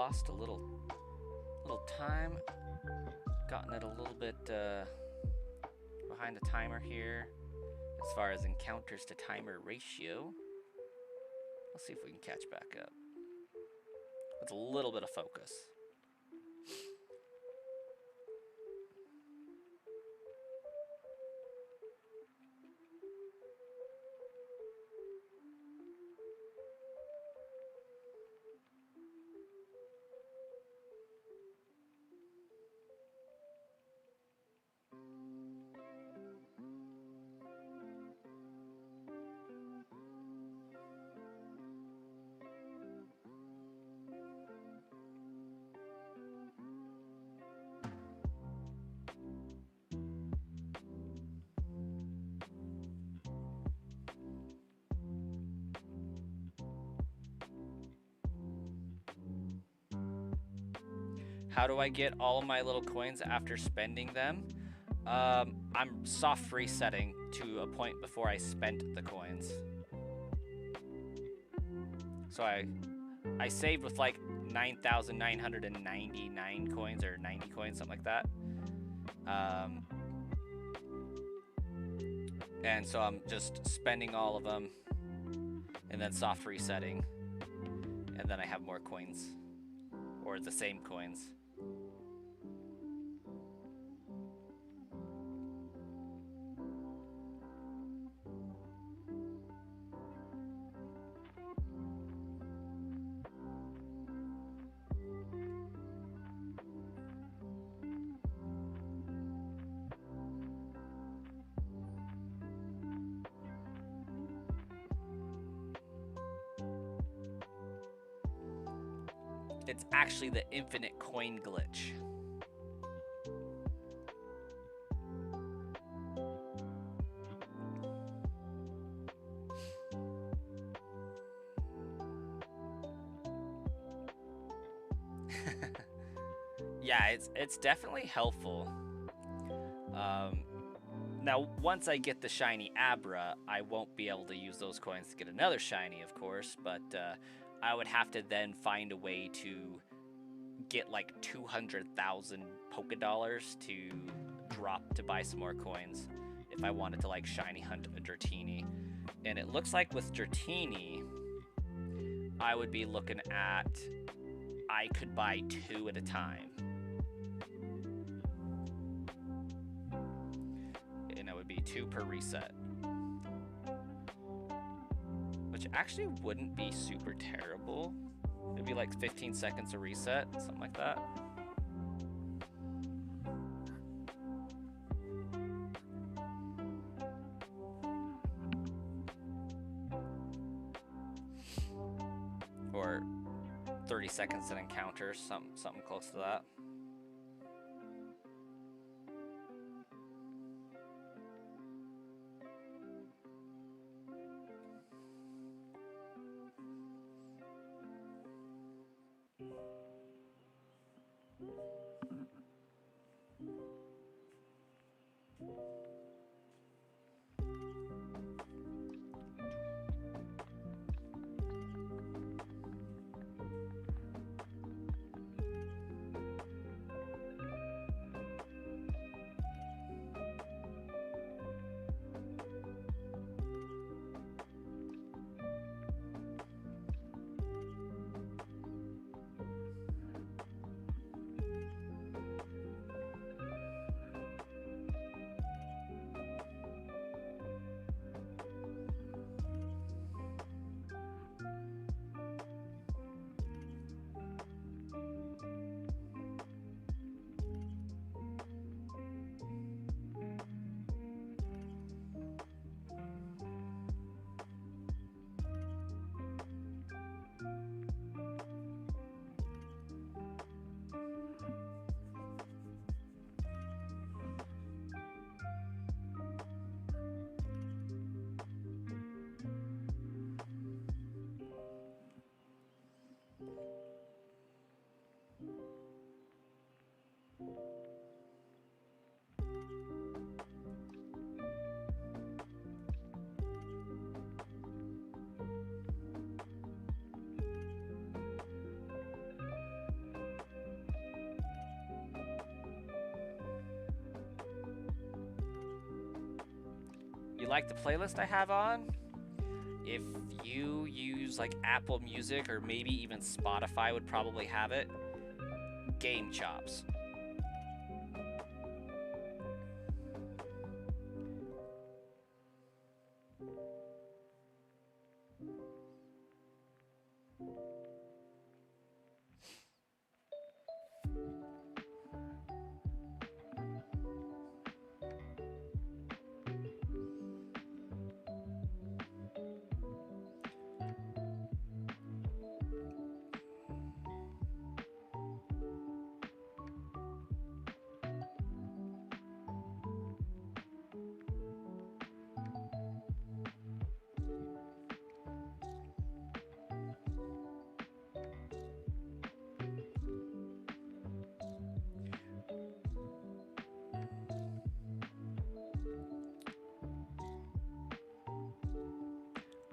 lost a little time. Gotten it a little bit behind the timer here as far as encounters to timer ratio. Let's see if we can catch back up. With a little bit of focus. How do I get all of my little coins after spending them? I'm soft resetting to a point before I spent the coins. So I saved with like 9,999 coins or 90 coins, something like that. And so I'm just spending all of them and then soft resetting. And then I have more coins or the same coins. It's actually the infinite coin glitch. Yeah, it's definitely helpful. Now, once I get the shiny Abra, I won't be able to use those coins to get another shiny, of course, but I would have to then find a way to get like 200,000 Poké Dollars to drop to buy some more coins if I wanted to like shiny hunt a Dratini. And it looks like with Dratini, I would be looking at, I could buy 2 at a time. And it would be 2 per reset. Which actually wouldn't be super terrible. It'd be like 15 seconds a reset, something like that. Or 30 seconds in encounters, something close to that. like the playlist I have on, if you use like Apple Music or maybe even Spotify would probably have it, Game Chops.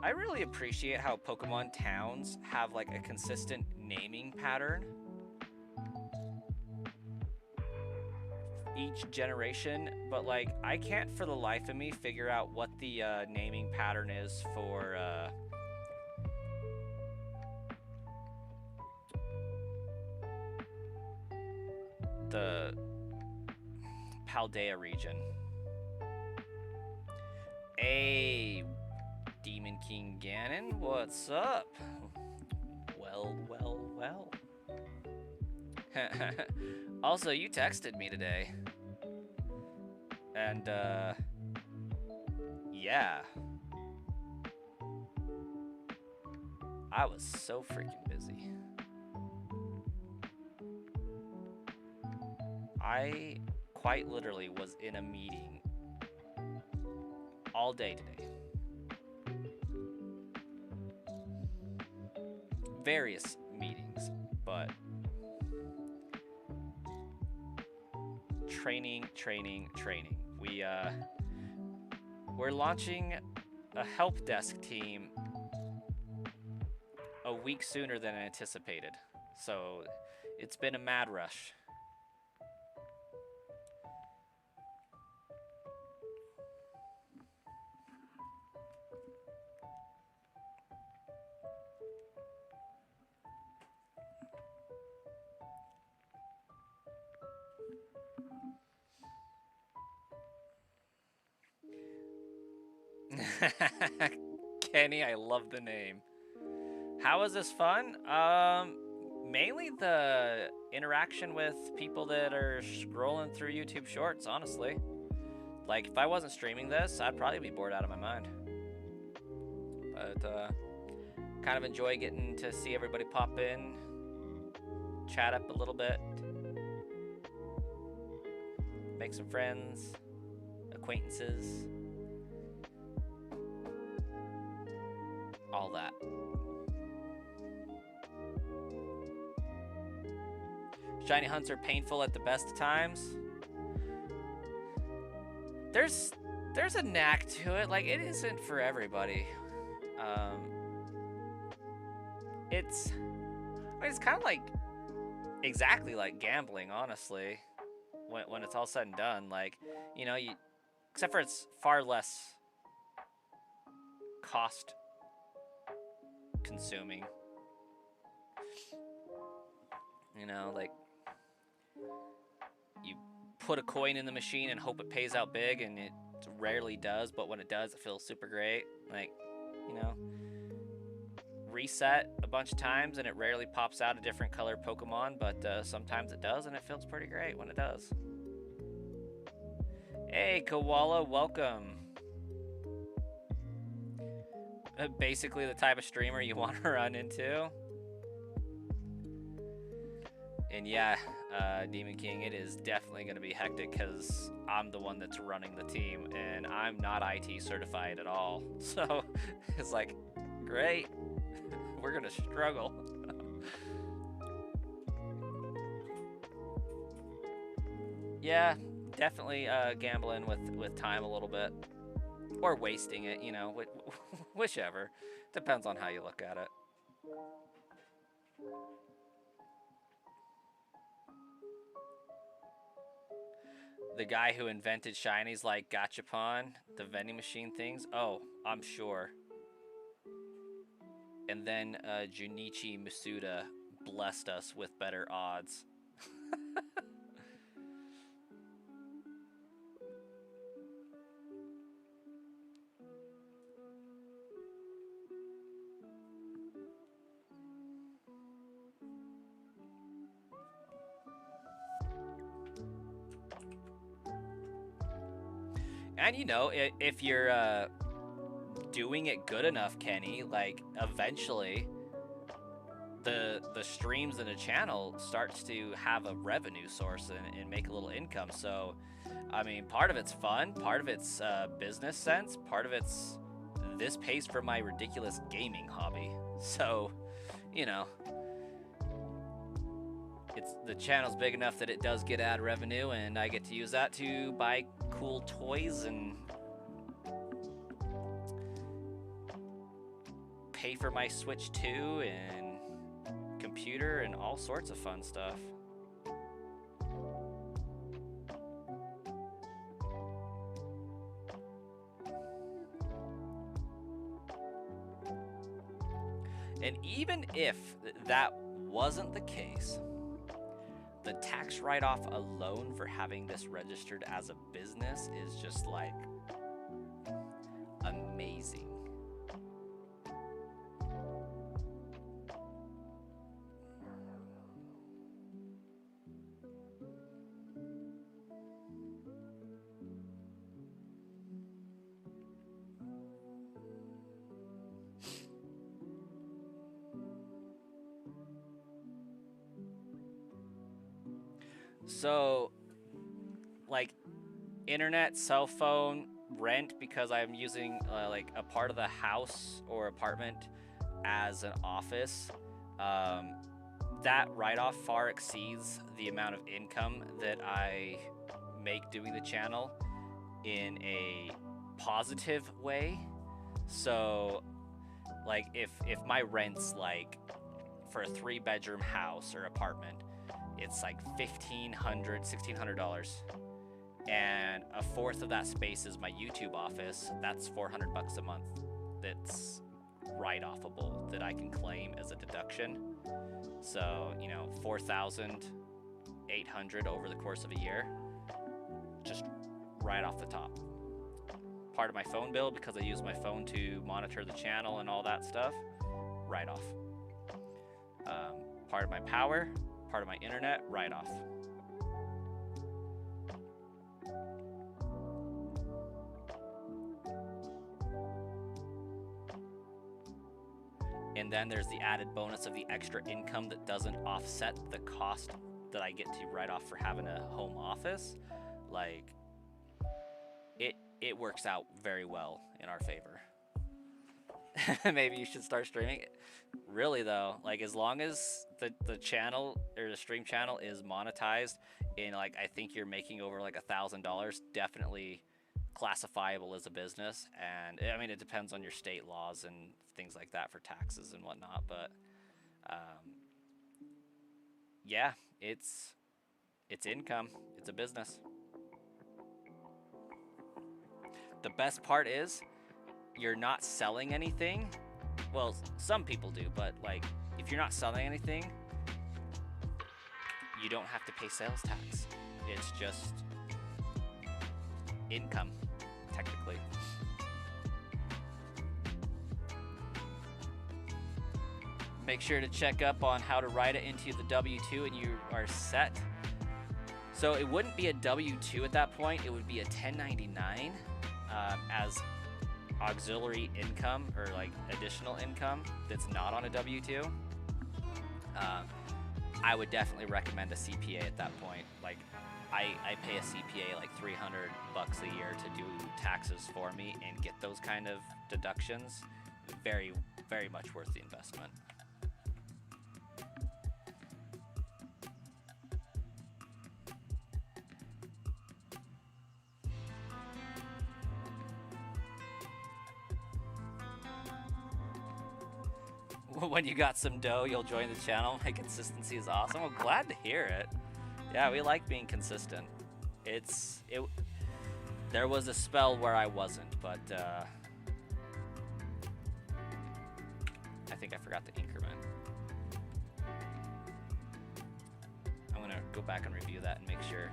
I really appreciate how Pokemon towns have like a consistent naming pattern each generation, but like I can't for the life of me figure out what the naming pattern is for the Paldea region. Hey, Demon King Ganon, what's up? Well. Also, you texted me today. And, yeah. I was so freaking busy. I quite literally was in a meeting all day today. Various meetings, but training. We're launching a help desk team a week sooner than anticipated. So it's been a mad rush. Kenny, I love the name. How is this fun? Mainly the interaction with people that are scrolling through YouTube Shorts, honestly. Like, if I wasn't streaming this, I'd probably be bored out of my mind. But, kind of enjoy getting to see everybody pop in, chat up a little bit, make some friends, acquaintances, all that. Shiny hunts are painful at the best of times. There's a knack to it. Like, it isn't for everybody. It's kind of like exactly like gambling, honestly. When it's all said and done, like, you know, except for it's far less cost consuming. You know, like, you put a coin in the machine and hope it pays out big, and it rarely does, but when it does, it feels super great. Like, you know, reset a bunch of times and it rarely pops out a different color Pokemon, but sometimes it does, and it feels pretty great when it does. Hey, Koala, welcome. Basically the type of streamer you want to run into. And yeah, Demon King, it is definitely going to be hectic because I'm the one that's running the team, and I'm not IT certified at all. So it's like, great, we're going to struggle. Yeah, definitely gambling with time a little bit. Or wasting it, you know, whichever. Depends on how you look at it. The guy who invented shinies like Gachapon, the vending machine things. Oh, I'm sure. And then Junichi Masuda blessed us with better odds. And you know, if you're doing it good enough, Kenny, like eventually the streams in a channel starts to have a revenue source and make a little income. So, I mean, part of it's fun, part of it's business sense, part of it's this pays for my ridiculous gaming hobby. So, you know, the channel's big enough that it does get ad revenue, and I get to use that to buy cool toys and pay for my Switch 2 and computer and all sorts of fun stuff. And even if that wasn't the case, the tax write-off alone for having this registered as a business is just like amazing. So, like, internet, cell phone, rent, because I'm using like a part of the house or apartment as an office, that write-off far exceeds the amount of income that I make doing the channel in a positive way. So, like, if my rent's like for a 3-bedroom house or apartment, it's like $1,500–$1,600, and a fourth of that space is my YouTube office. That's $400 a month. That's write-offable that I can claim as a deduction. So, you know, $4,800 over the course of a year, just right off the top. Part of my phone bill, because I use my phone to monitor the channel and all that stuff, right off. Part of my power, part of my internet, right off. And then there's the added bonus of the extra income that doesn't offset the cost that I get to write off for having a home office. Like, it works out very well in our favor. Maybe you should start streaming. Really though, like, as long as the channel or the stream channel is monetized in, like, I think you're making over like $1,000, definitely classifiable as a business. And I mean, it depends on your state laws and things like that for taxes and whatnot, but yeah, it's income. It's a business. The best part is you're not selling anything. Well, some people do, but like, if you're not selling anything, you don't have to pay sales tax. It's just income, technically. Make sure to check up on how to write it into the W-2 and you are set. So it wouldn't be a W-2 at that point, it would be a 1099 as auxiliary income, or like additional income that's not on a W-2. I would definitely recommend a CPA at that point. Like, I pay a CPA like $300 a year to do taxes for me and get those kind of deductions. Very, very much worth the investment. When you got some dough, you'll join the channel. My consistency is awesome. I'm glad to hear it. Yeah, we like being consistent. There was a spell where I wasn't, but I think I forgot the increment. I'm gonna go back and review that and make sure.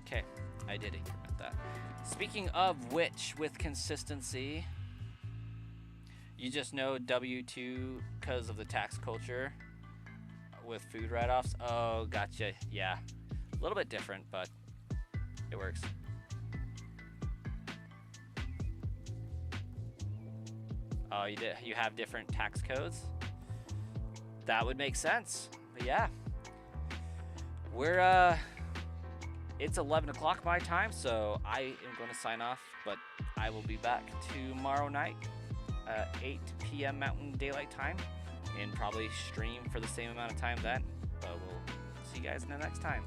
Okay, I did increment that. Speaking of which, with consistency, you just know W2 because of the tax culture with food write-offs. Oh, gotcha. Yeah, a little bit different, but it works. Oh, you have different tax codes? That would make sense. But yeah, it's 11 o'clock my time, so I am going to sign off, but I will be back tomorrow night, 8 p.m. Mountain Daylight Time, and probably stream for the same amount of time then. But we'll see you guys in the next time.